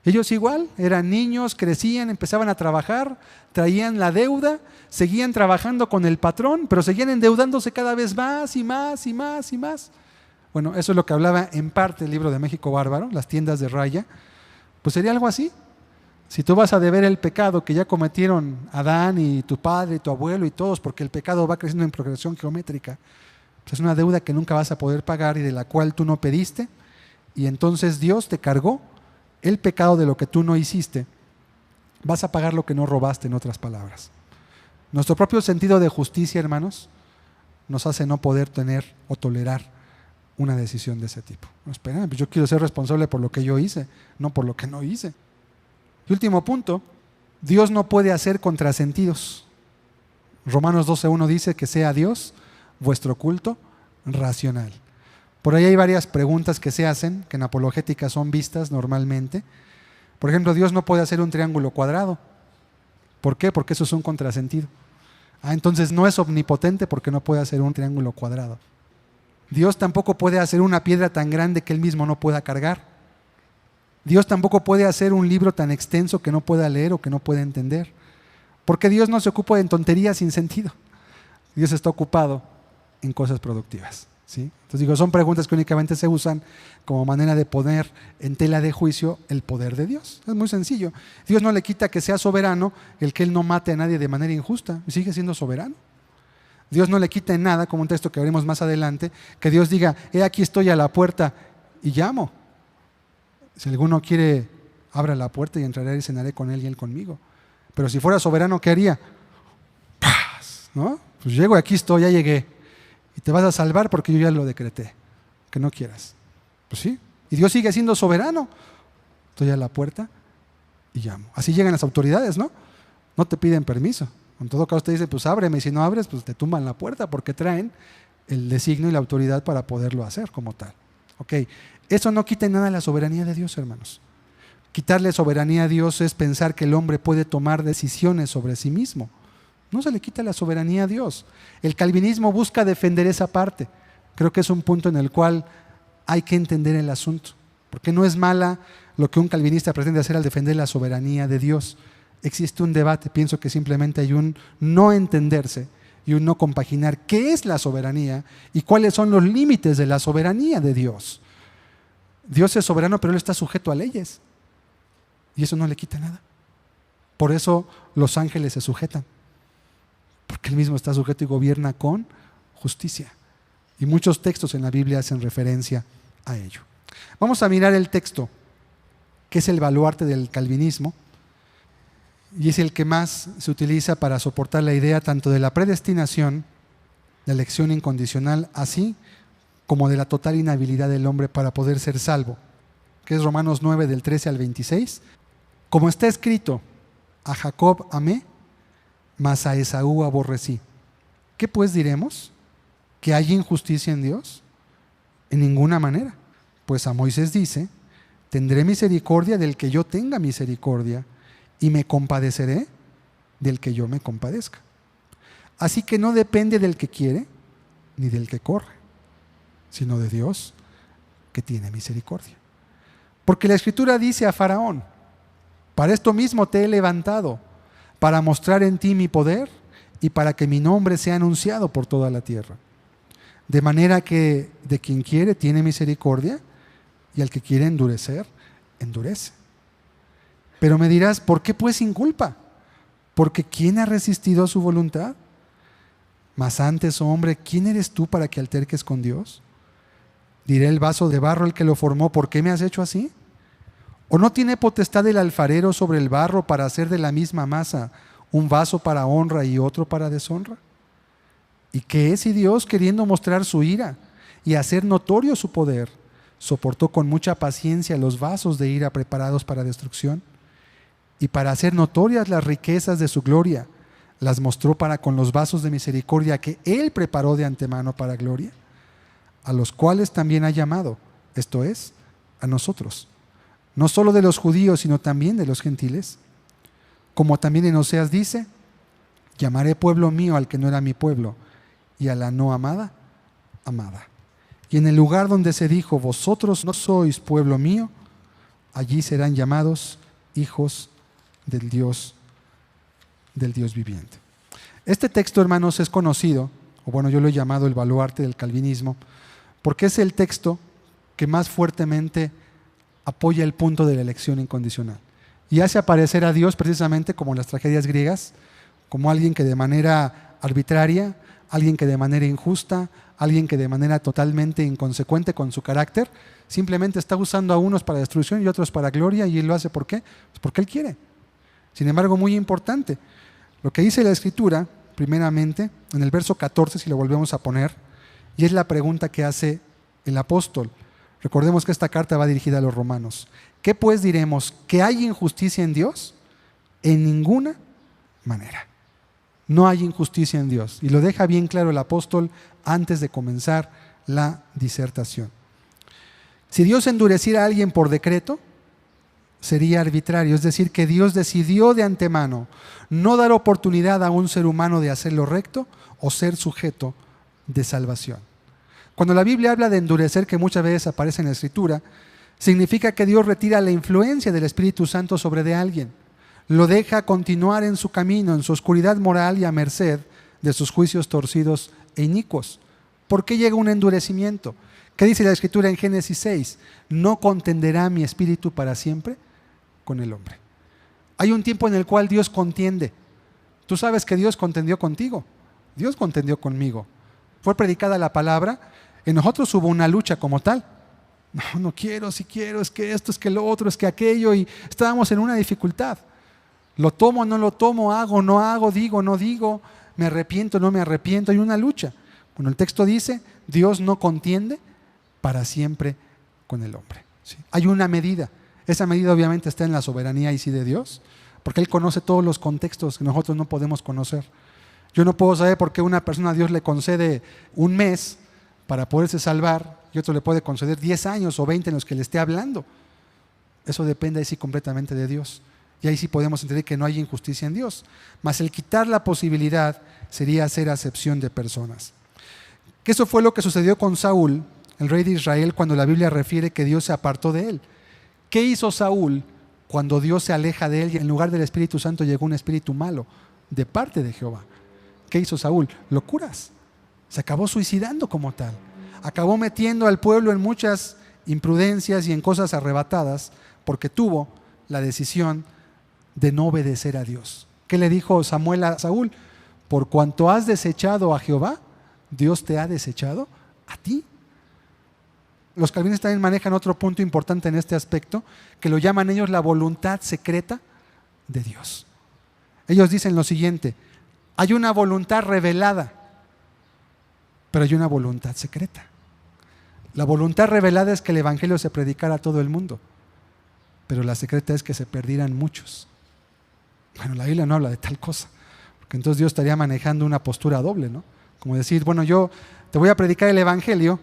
Ellos igual, eran niños, crecían, empezaban a trabajar, traían la deuda, seguían trabajando con el patrón, pero seguían endeudándose cada vez más y más y más y más. Bueno, eso es lo que hablaba en parte el libro de México Bárbaro, las tiendas de raya. Pues sería algo así. Si tú vas a deber el pecado que ya cometieron Adán y tu padre y tu abuelo y todos, porque el pecado va creciendo en progresión geométrica, pues es una deuda que nunca vas a poder pagar y de la cual tú no pediste, y entonces Dios te cargó el pecado de lo que tú no hiciste. Vas a pagar lo que no robaste, en otras palabras. Nuestro propio sentido de justicia, hermanos, nos hace no poder tener o tolerar una decisión de ese tipo. No, espera, yo quiero ser responsable por lo que yo hice, no por lo que no hice. Y último punto, Dios no puede hacer contrasentidos. Romanos 12:1 dice que sea Dios vuestro culto racional. Por ahí hay varias preguntas que se hacen, que en apologética son vistas normalmente. Por ejemplo, Dios no puede hacer un triángulo cuadrado. ¿Por qué? Porque eso es un contrasentido. Entonces no es omnipotente porque no puede hacer un triángulo cuadrado. Dios tampoco puede hacer una piedra tan grande que Él mismo no pueda cargar. Dios tampoco puede hacer un libro tan extenso que no pueda leer o que no pueda entender. Porque Dios no se ocupa en tonterías sin sentido. Dios está ocupado en cosas productivas, ¿sí? Entonces digo, son preguntas que únicamente se usan como manera de poner en tela de juicio el poder de Dios. Es muy sencillo. Dios no le quita que sea soberano el que Él no mate a nadie de manera injusta. Sigue siendo soberano. Dios no le quita en nada, como un texto que veremos más adelante, que Dios diga, he aquí estoy a la puerta y llamo. Si alguno quiere, abra la puerta y entraré y cenaré con él y él conmigo. Pero si fuera soberano, ¿qué haría? ¡Paz! ¿No? Pues llego, aquí estoy, ya llegué. Y te vas a salvar porque yo ya lo decreté. Que no quieras. Pues sí. Y Dios sigue siendo soberano. Estoy a la puerta y llamo. Así llegan las autoridades, ¿no? No te piden permiso. En todo caso te dicen, pues ábreme. Y si no abres, pues te tumban la puerta porque traen el designio y la autoridad para poderlo hacer como tal. Ok. Eso no quita en nada la soberanía de Dios, hermanos. Quitarle soberanía a Dios es pensar que el hombre puede tomar decisiones sobre sí mismo. No se le quita la soberanía a Dios. El calvinismo busca defender esa parte. Creo que es un punto en el cual hay que entender el asunto. Porque no es mala lo que un calvinista pretende hacer al defender la soberanía de Dios. Existe un debate, pienso que simplemente hay un no entenderse y un no compaginar qué es la soberanía y cuáles son los límites de la soberanía de Dios. Dios es soberano, pero Él está sujeto a leyes. Y eso no le quita nada. Por eso los ángeles se sujetan. Porque Él mismo está sujeto y gobierna con justicia. Y muchos textos en la Biblia hacen referencia a ello. Vamos a mirar el texto, que es el baluarte del calvinismo. Y es el que más se utiliza para soportar la idea tanto de la predestinación, la elección incondicional, así como de la total inhabilidad del hombre para poder ser salvo, que es Romanos 9 del 13 al 26. Como está escrito, a Jacob amé, mas a Esaú aborrecí. ¿Qué pues diremos? ¿Que hay injusticia en Dios? En ninguna manera. Pues a Moisés dice, tendré misericordia del que yo tenga misericordia y me compadeceré del que yo me compadezca. Así que no depende del que quiere ni del que corre, sino de Dios que tiene misericordia. Porque la Escritura dice a Faraón, para esto mismo te he levantado, para mostrar en ti mi poder y para que mi nombre sea anunciado por toda la tierra. De manera que de quien quiere tiene misericordia y al que quiere endurecer, endurece. Pero me dirás, ¿por qué pues sin culpa? Porque ¿quién ha resistido a su voluntad? Mas antes, oh hombre, ¿quién eres tú para que alterques con Dios? Diré el vaso de barro el que lo formó, ¿por qué me has hecho así? ¿O no tiene potestad el alfarero sobre el barro para hacer de la misma masa un vaso para honra y otro para deshonra? ¿Y qué es si Dios, queriendo mostrar su ira y hacer notorio su poder, soportó con mucha paciencia los vasos de ira preparados para destrucción? Y para hacer notorias las riquezas de su gloria, las mostró para con los vasos de misericordia que Él preparó de antemano para gloria. a los cuales también ha llamado, esto es, a nosotros, no solo de los judíos, sino también de los gentiles. Como también en Oseas dice, llamaré pueblo mío al que no era mi pueblo, y a la no amada, amada. Y en el lugar donde se dijo, vosotros no sois pueblo mío, allí serán llamados hijos del Dios viviente. Este texto, hermanos, es conocido, o bueno, yo lo he llamado el baluarte del calvinismo, porque es el texto que más fuertemente apoya el punto de la elección incondicional. Y hace aparecer a Dios precisamente como en las tragedias griegas, como alguien que de manera arbitraria, alguien que de manera injusta, alguien que de manera totalmente inconsecuente con su carácter, simplemente está usando a unos para destrucción y otros para gloria, y Él lo hace ¿por qué? Pues porque Él quiere. Sin embargo, muy importante, lo que dice la Escritura, primeramente, en el verso 14, si lo volvemos a poner, y es la pregunta que hace el apóstol. Recordemos que esta carta va dirigida a los romanos. ¿Qué pues diremos? ¿Que hay injusticia en Dios? En ninguna manera. No hay injusticia en Dios. Y lo deja bien claro el apóstol antes de comenzar la disertación. Si Dios endureciera a alguien por decreto, sería arbitrario. Es decir, que Dios decidió de antemano no dar oportunidad a un ser humano de hacer lo recto o ser sujeto de salvación. Cuando la Biblia habla de endurecer, que muchas veces aparece en la Escritura, significa que Dios retira la influencia del Espíritu Santo sobre de alguien. Lo deja continuar en su camino, en su oscuridad moral y a merced de sus juicios torcidos e inicuos. ¿Por qué llega un endurecimiento? ¿Qué dice la Escritura en Génesis 6? ¿No contenderá mi espíritu para siempre con el hombre? Hay un tiempo en el cual Dios contiende. Tú sabes que Dios contendió contigo. Dios contendió conmigo. Fue predicada la palabra. En nosotros hubo una lucha como tal. No quiero, si quiero, es que esto, es que lo otro, es que aquello. Y estábamos en una dificultad. Lo tomo, no lo tomo, hago, no hago, digo, no digo, me arrepiento, no me arrepiento. Hay una lucha. Bueno, el texto dice, Dios no contiende para siempre con el hombre. ¿Sí? Hay una medida. Esa medida obviamente está en la soberanía y sí de Dios, porque Él conoce todos los contextos que nosotros no podemos conocer. Yo no puedo saber por qué una persona a Dios le concede un mes para poderse salvar y otro le puede conceder 10 años o 20 en los que le esté hablando. Eso depende ahí sí completamente de Dios. Y ahí sí podemos entender que no hay injusticia en Dios. Mas el quitar la posibilidad sería hacer acepción de personas. Que eso fue lo que sucedió con Saúl, el rey de Israel, cuando la Biblia refiere que Dios se apartó de él. ¿Qué hizo Saúl cuando Dios se aleja de él y en lugar del Espíritu Santo llegó un espíritu malo de parte de Jehová? ¿Qué hizo Saúl? Locuras. Se acabó suicidando como tal. Acabó metiendo al pueblo en muchas imprudencias y en cosas arrebatadas porque tuvo la decisión de no obedecer a Dios. ¿Qué le dijo Samuel a Saúl? Por cuanto has desechado a Jehová, Dios te ha desechado a ti. Los calvinistas también manejan otro punto importante en este aspecto, que lo llaman ellos la voluntad secreta de Dios. Ellos dicen lo siguiente: hay una voluntad revelada, pero hay una voluntad secreta. La voluntad revelada es que el evangelio se predicara a todo el mundo, pero la secreta es que se perdieran muchos. Bueno, la Biblia no habla de tal cosa, porque entonces Dios estaría manejando una postura doble, ¿no? Como decir, bueno, yo te voy a predicar el evangelio,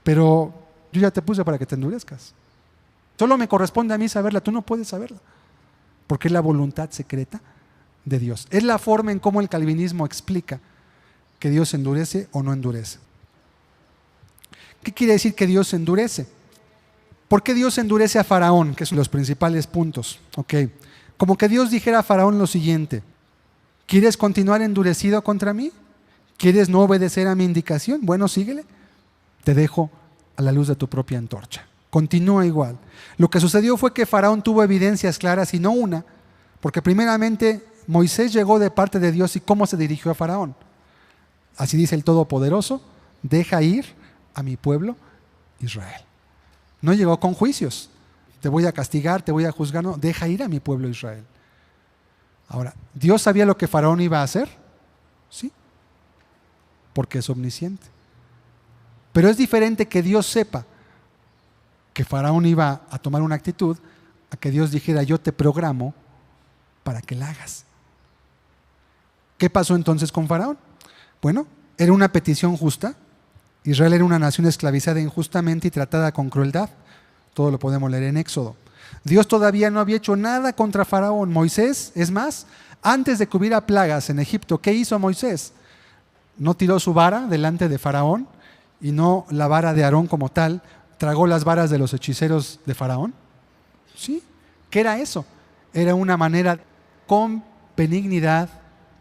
pero yo ya te puse para que te endurezcas. Solo me corresponde a mí saberla, tú no puedes saberla, porque es la voluntad secreta de Dios. Es la forma en cómo el calvinismo explica que Dios endurece o no endurece. ¿Qué quiere decir que Dios endurece? ¿Por qué Dios endurece a Faraón? Que son los principales puntos. Okay. Como que Dios dijera a Faraón lo siguiente: ¿quieres continuar endurecido contra mí? ¿Quieres no obedecer a mi indicación? Bueno, síguele. Te dejo a la luz de tu propia antorcha. Continúa igual. Lo que sucedió fue que Faraón tuvo evidencias claras y no una, porque primeramente Moisés llegó de parte de Dios. ¿Y cómo se dirigió a Faraón? Así dice el Todopoderoso: deja ir a mi pueblo Israel. No llegó con juicios. Te voy a castigar, te voy a juzgar. No, deja ir a mi pueblo Israel. Ahora, ¿Dios sabía lo que Faraón iba a hacer? Sí, porque es omnisciente. Pero es diferente que Dios sepa que Faraón iba a tomar una actitud a que Dios dijera: yo te programo para que la hagas. ¿Qué pasó entonces con Faraón? Bueno, era una petición justa, Israel era una nación esclavizada injustamente y tratada con crueldad. Todo lo podemos leer en Éxodo. Dios todavía no había hecho nada contra Faraón. Moisés, es más, antes de que hubiera plagas en Egipto, ¿qué hizo Moisés? No tiró su vara delante de Faraón y no la vara de Aarón como tal, tragó las varas de los hechiceros de Faraón. ¿Sí? ¿Qué era eso? Era una manera con benignidad,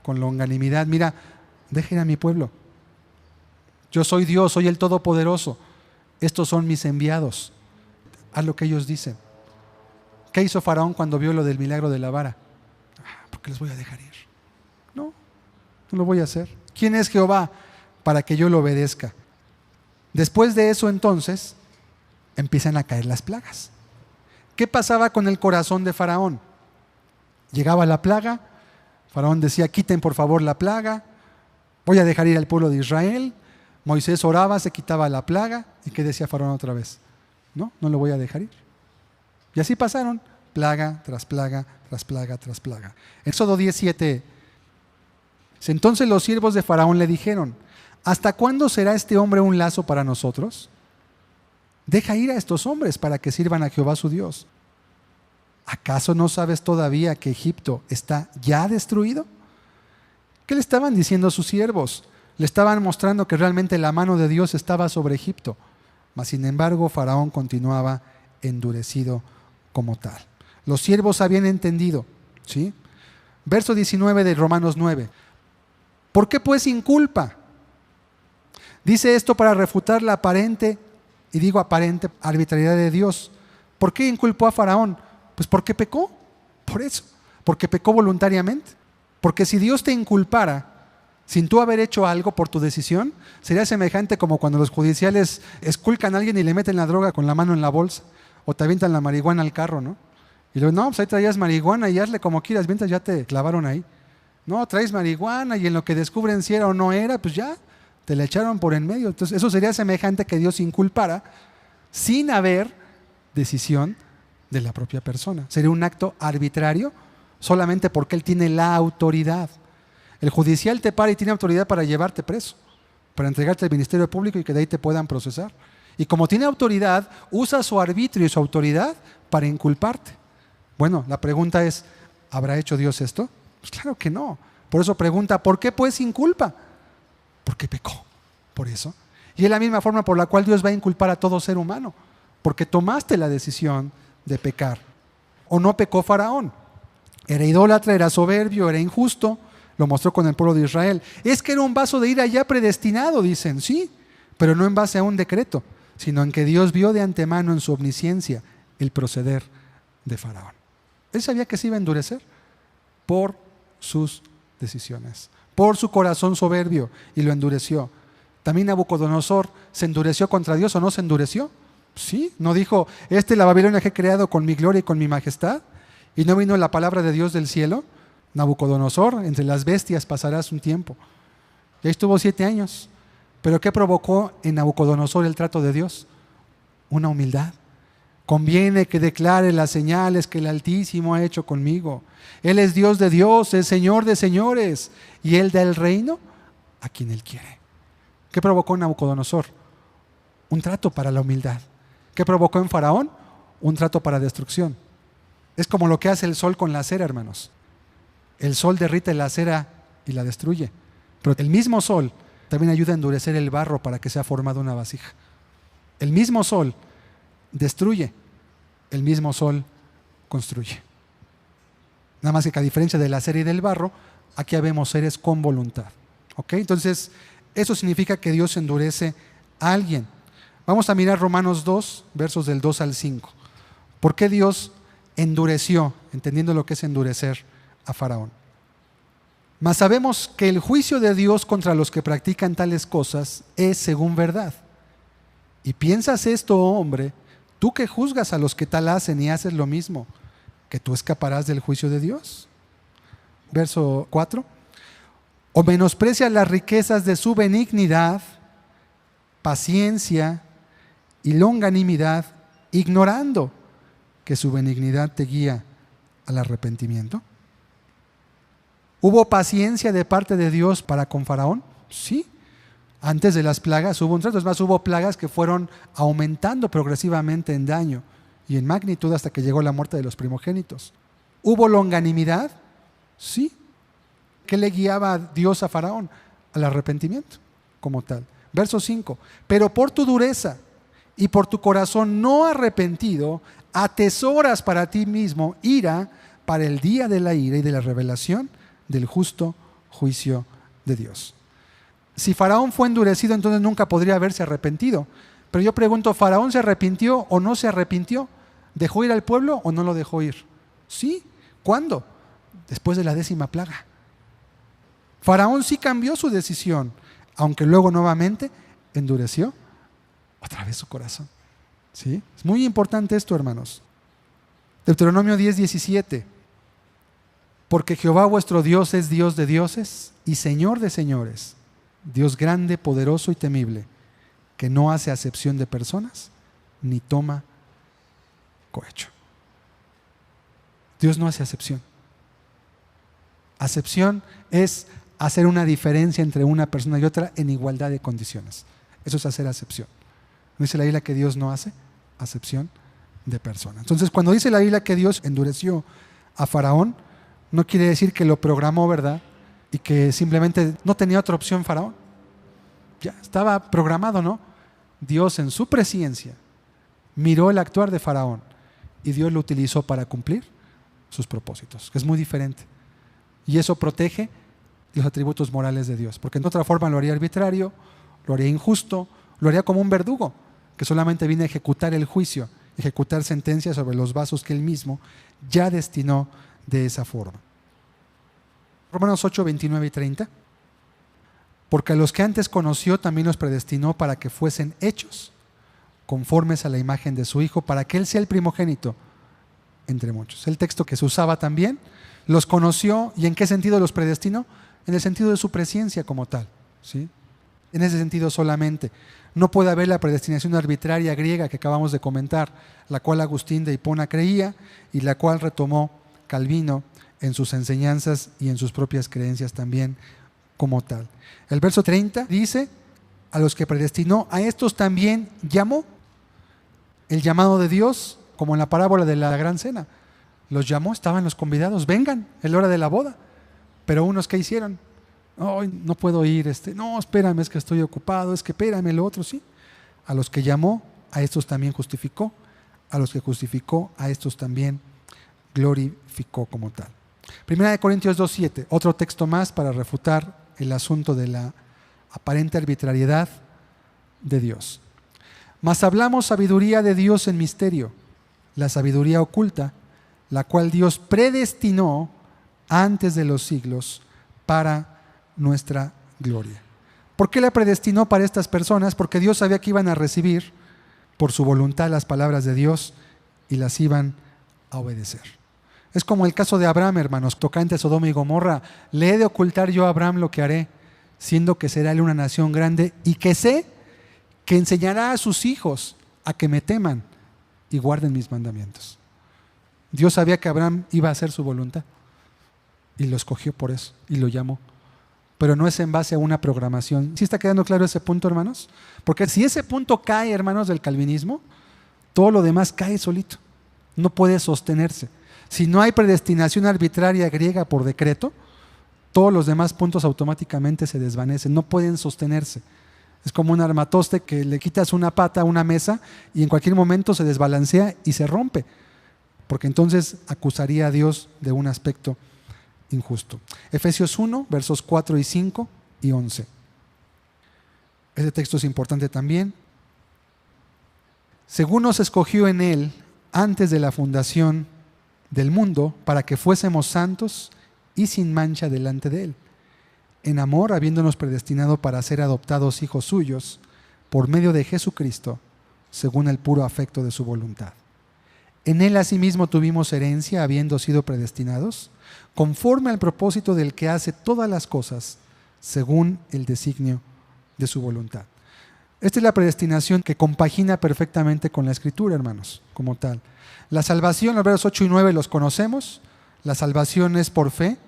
con longanimidad. Mira, dejen a mi pueblo. Yo soy Dios, soy el Todopoderoso. Estos son mis enviados. Haz lo que ellos dicen. ¿Qué hizo Faraón cuando vio lo del milagro de la vara? ¿Por qué les voy a dejar ir? No lo voy a hacer. ¿Quién es Jehová para que yo lo obedezca? Después de eso entonces empiezan a caer las plagas. ¿Qué pasaba con el corazón de Faraón? Llegaba la plaga, Faraón decía, quiten por favor la plaga, voy a dejar ir al pueblo de Israel. Moisés oraba, se quitaba la plaga. ¿Y qué decía Faraón otra vez? No lo voy a dejar ir. Y así pasaron, plaga tras plaga, tras plaga, tras plaga. Éxodo 17. Entonces los siervos de Faraón le dijeron, ¿hasta cuándo será este hombre un lazo para nosotros? Deja ir a estos hombres para que sirvan a Jehová su Dios. ¿Acaso no sabes todavía que Egipto está ya destruido? ¿Qué le estaban diciendo a sus siervos? Le estaban mostrando que realmente la mano de Dios estaba sobre Egipto. Mas sin embargo, Faraón continuaba endurecido como tal. Los siervos habían entendido, ¿sí? Verso 19 de Romanos 9. ¿Por qué pues inculpa? Dice esto para refutar la aparente, y digo aparente, arbitrariedad de Dios. ¿Por qué inculpó a Faraón? Pues porque pecó, por eso, porque pecó voluntariamente. Porque si Dios te inculpara sin tú haber hecho algo por tu decisión, sería semejante como cuando los judiciales esculcan a alguien y le meten la droga con la mano en la bolsa, o te avientan la marihuana al carro, ¿no? Y luego, no, pues ahí traías marihuana y hazle como quieras, mientras ya te clavaron ahí. No, traes marihuana y en lo que descubren si era o no era, pues ya te la echaron por en medio. Entonces eso sería semejante que Dios inculpara sin haber decisión de la propia persona. Sería un acto arbitrario solamente porque Él tiene la autoridad. El judicial te para y tiene autoridad para llevarte preso, para entregarte al Ministerio Público y que de ahí te puedan procesar. Y como tiene autoridad, usa su arbitrio y su autoridad para inculparte. Bueno, la pregunta es, ¿habrá hecho Dios esto? Pues claro que no. Por eso pregunta, ¿por qué pues inculpa? Porque pecó, por eso. Y es la misma forma por la cual Dios va a inculpar a todo ser humano, porque tomaste la decisión de pecar. ¿O no pecó Faraón? Era idólatra, era soberbio, era injusto. Lo mostró con el pueblo de Israel. Es que era un vaso de ira ya predestinado, dicen, sí, pero no en base a un decreto, sino en que Dios vio de antemano en su omnisciencia el proceder de Faraón. Él sabía que se iba a endurecer por sus decisiones, por su corazón soberbio, y lo endureció. También Nabucodonosor se endureció contra Dios, ¿o no se endureció? Sí, no dijo, la Babilonia que he creado con mi gloria y con mi majestad, y no vino la palabra de Dios del cielo. Nabucodonosor, entre las bestias pasarás un tiempo. Y ahí estuvo 7 años. ¿Pero qué provocó en Nabucodonosor el trato de Dios? Una humildad. Conviene que declare las señales que el Altísimo ha hecho conmigo. Él es Dios de Dios, es Señor de señores, y Él da el reino a quien Él quiere. ¿Qué provocó en Nabucodonosor? Un trato para la humildad. ¿Qué provocó en Faraón? Un trato para destrucción. Es como lo que hace el sol con la cera, hermanos. El sol derrite la cera y la destruye. Pero el mismo sol también ayuda a endurecer el barro para que sea formada una vasija. El mismo sol destruye, el mismo sol construye. Nada más que a diferencia de la cera y del barro, aquí habemos seres con voluntad. ¿Ok? Entonces, eso significa que Dios endurece a alguien. Vamos a mirar Romanos 2, versos del 2 al 5. ¿Por qué Dios endureció, entendiendo lo que es endurecer, a Faraón? Mas sabemos que el juicio de Dios contra los que practican tales cosas es según verdad. ¿Y piensas esto, oh hombre, tú que juzgas a los que tal hacen y haces lo mismo, que tú escaparás del juicio de Dios? Verso 4. ¿O menosprecias las riquezas de su benignidad, paciencia y longanimidad, ignorando que su benignidad te guía al arrepentimiento? ¿Hubo paciencia de parte de Dios para con Faraón? Sí. Antes de las plagas hubo un trato. Es más, hubo plagas que fueron aumentando progresivamente en daño y en magnitud hasta que llegó la muerte de los primogénitos. ¿Hubo longanimidad? Sí. ¿Qué le guiaba a Dios a Faraón? Al arrepentimiento como tal. Verso 5. Pero por tu dureza y por tu corazón no arrepentido, atesoras para ti mismo ira para el día de la ira y de la revelación del justo juicio de Dios. Si Faraón fue endurecido, entonces nunca podría haberse arrepentido. Pero yo pregunto, ¿Faraón se arrepintió o no se arrepintió? ¿Dejó ir al pueblo o no lo dejó ir? Sí. ¿Cuándo? Después de la 10ª plaga. Faraón sí cambió su decisión, aunque luego nuevamente endureció otra vez su corazón. ¿Sí? Es muy importante esto, hermanos. Deuteronomio 10:17. Porque Jehová vuestro Dios es Dios de dioses y Señor de señores, Dios grande, poderoso y temible, que no hace acepción de personas ni toma cohecho. Dios no hace acepción. Acepción es hacer una diferencia entre una persona y otra en igualdad de condiciones. Eso es hacer acepción. ¿No dice la Biblia que Dios no hace acepción de personas? Entonces, cuando dice la Biblia que Dios endureció a Faraón, no quiere decir que lo programó, ¿verdad? Y que simplemente no tenía otra opción Faraón. Ya estaba programado, ¿no? Dios en su presciencia miró el actuar de Faraón y Dios lo utilizó para cumplir sus propósitos, que es muy diferente. Y eso protege los atributos morales de Dios, porque en otra forma lo haría arbitrario, lo haría injusto, lo haría como un verdugo que solamente viene a ejecutar el juicio, ejecutar sentencias sobre los vasos que él mismo ya destinó de esa forma. Romanos 8, 29 y 30. Porque a los que antes conoció también los predestinó para que fuesen hechos conformes a la imagen de su Hijo, para que Él sea el primogénito entre muchos. El texto que se usaba también, los conoció, ¿y en qué sentido los predestinó? En el sentido de su presciencia como tal, ¿sí? En ese sentido solamente. No puede haber la predestinación arbitraria griega que acabamos de comentar, la cual Agustín de Hipona creía y la cual retomó Calvino en sus enseñanzas y en sus propias creencias también como tal. El verso 30 dice, a los que predestinó, a estos también llamó. El llamado de Dios, como en la parábola de la gran cena, los llamó, estaban los convidados, vengan, es la hora de la boda. Pero unos, ¿qué hicieron? Oh, no puedo ir, no, espérame, es que estoy ocupado, es que espérame, lo otro, sí. A los que llamó, a estos también justificó, a los que justificó, a estos también glorificó como tal. Primera de Corintios 2:7, otro texto más para refutar el asunto de la aparente arbitrariedad de Dios. Mas hablamos sabiduría de Dios en misterio, la sabiduría oculta, la cual Dios predestinó antes de los siglos para nuestra gloria. ¿Por qué la predestinó para estas personas? Porque Dios sabía que iban a recibir por su voluntad las palabras de Dios y las iban a obedecer. Es como el caso de Abraham, hermanos, tocante a Sodoma y Gomorra. Le he de ocultar yo a Abraham lo que haré, siendo que será él una nación grande, y que sé que enseñará a sus hijos a que me teman y guarden mis mandamientos. Dios sabía que Abraham iba a hacer su voluntad y lo escogió por eso y lo llamó. Pero no es en base a una programación. ¿Sí está quedando claro ese punto, hermanos? Porque si ese punto cae, hermanos, del calvinismo, todo lo demás cae solito. No puede sostenerse. Si no hay predestinación arbitraria griega por decreto, todos los demás puntos automáticamente se desvanecen, no pueden sostenerse. Es como un armatoste que le quitas una pata a una mesa y en cualquier momento se desbalancea y se rompe, porque entonces acusaría a Dios de un aspecto injusto. Efesios 1, versos 4 y 5 y 11. Este texto es importante también. Según nos escogió en Él antes de la fundación del mundo, para que fuésemos santos y sin mancha delante de Él, en amor, habiéndonos predestinado para ser adoptados hijos suyos por medio de Jesucristo, según el puro afecto de su voluntad. En Él asimismo tuvimos herencia, habiendo sido predestinados, conforme al propósito del que hace todas las cosas, según el designio de su voluntad. Esta es la predestinación que compagina perfectamente con la Escritura, hermanos, como tal. La salvación, los versos 8 y 9 los conocemos. La salvación es por fe,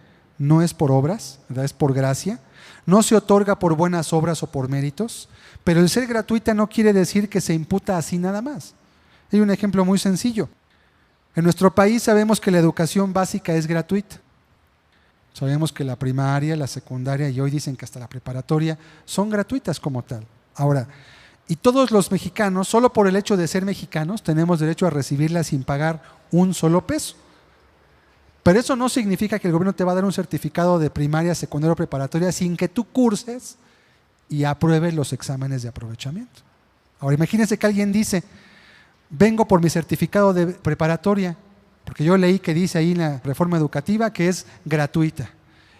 no es por obras, ¿verdad? Es por gracia. No se otorga por buenas obras o por méritos, pero el ser gratuita no quiere decir que se imputa así nada más. Hay un ejemplo muy sencillo. En nuestro país sabemos que la educación básica es gratuita. Sabemos que la primaria, la secundaria y hoy dicen que hasta la preparatoria son gratuitas como tal. Ahora, y todos los mexicanos, solo por el hecho de ser mexicanos, tenemos derecho a recibirla sin pagar un solo peso. Pero eso no significa que el gobierno te va a dar un certificado de primaria, secundaria o preparatoria sin que tú curses y apruebes los exámenes de aprovechamiento. Ahora, imagínense que alguien dice, vengo por mi certificado de preparatoria, porque yo leí que dice ahí en la reforma educativa que es gratuita.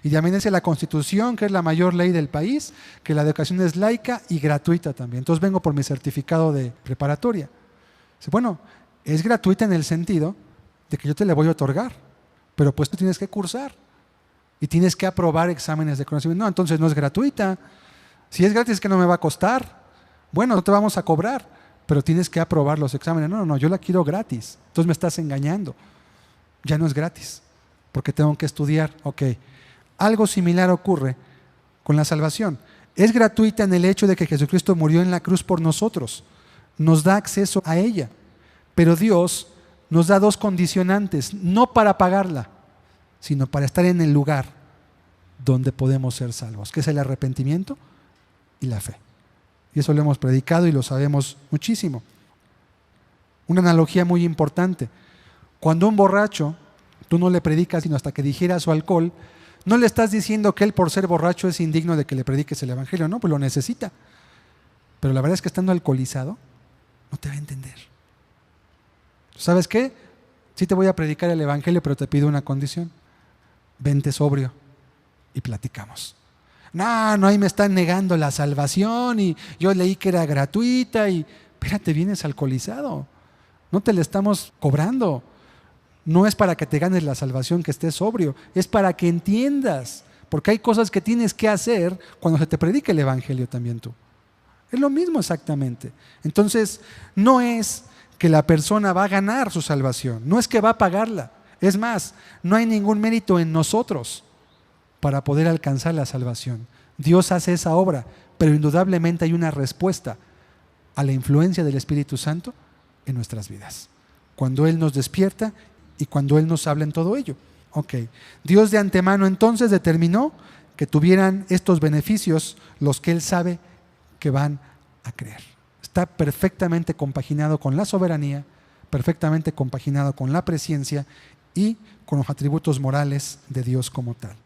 Y también dice la Constitución, que es la mayor ley del país, que la educación es laica y gratuita también. Entonces vengo por mi certificado de preparatoria. Bueno, es gratuita en el sentido de que yo te la voy a otorgar, pero pues tú tienes que cursar y tienes que aprobar exámenes de conocimiento. No, entonces no es gratuita. Si es gratis es que no me va a costar. Bueno, no te vamos a cobrar, pero tienes que aprobar los exámenes. No, yo la quiero gratis. Entonces me estás engañando. Ya no es gratis, porque tengo que estudiar. Ok. Algo similar ocurre con la salvación. Es gratuita en el hecho de que Jesucristo murió en la cruz por nosotros. Nos da acceso a ella. Pero Dios nos da dos condicionantes, no para pagarla, sino para estar en el lugar donde podemos ser salvos, que es el arrepentimiento y la fe. Y eso lo hemos predicado y lo sabemos muchísimo. Una analogía muy importante. Cuando un borracho, tú no le predicas sino hasta que digiera su alcohol, no le estás diciendo que él por ser borracho es indigno de que le prediques el evangelio, no, pues lo necesita. Pero la verdad es que estando alcoholizado, no te va a entender. ¿Sabes qué? Sí te voy a predicar el evangelio, pero te pido una condición. Vente sobrio y platicamos. No, ahí me están negando la salvación y yo leí que era gratuita y espérate, vienes alcoholizado. No te le estamos cobrando. No es para que te ganes la salvación que estés sobrio, es para que entiendas, porque hay cosas que tienes que hacer cuando se te predica el evangelio también tú. Es lo mismo exactamente. Entonces, no es que la persona va a ganar su salvación, no es que va a pagarla. Es más, no hay ningún mérito en nosotros para poder alcanzar la salvación. Dios hace esa obra, pero indudablemente hay una respuesta a la influencia del Espíritu Santo en nuestras vidas. Cuando Él nos despierta y cuando Él nos habla en todo ello. Ok. Dios de antemano entonces determinó que tuvieran estos beneficios los que Él sabe que van a creer. Está perfectamente compaginado con la soberanía, perfectamente compaginado con la presciencia y con los atributos morales de Dios como tal.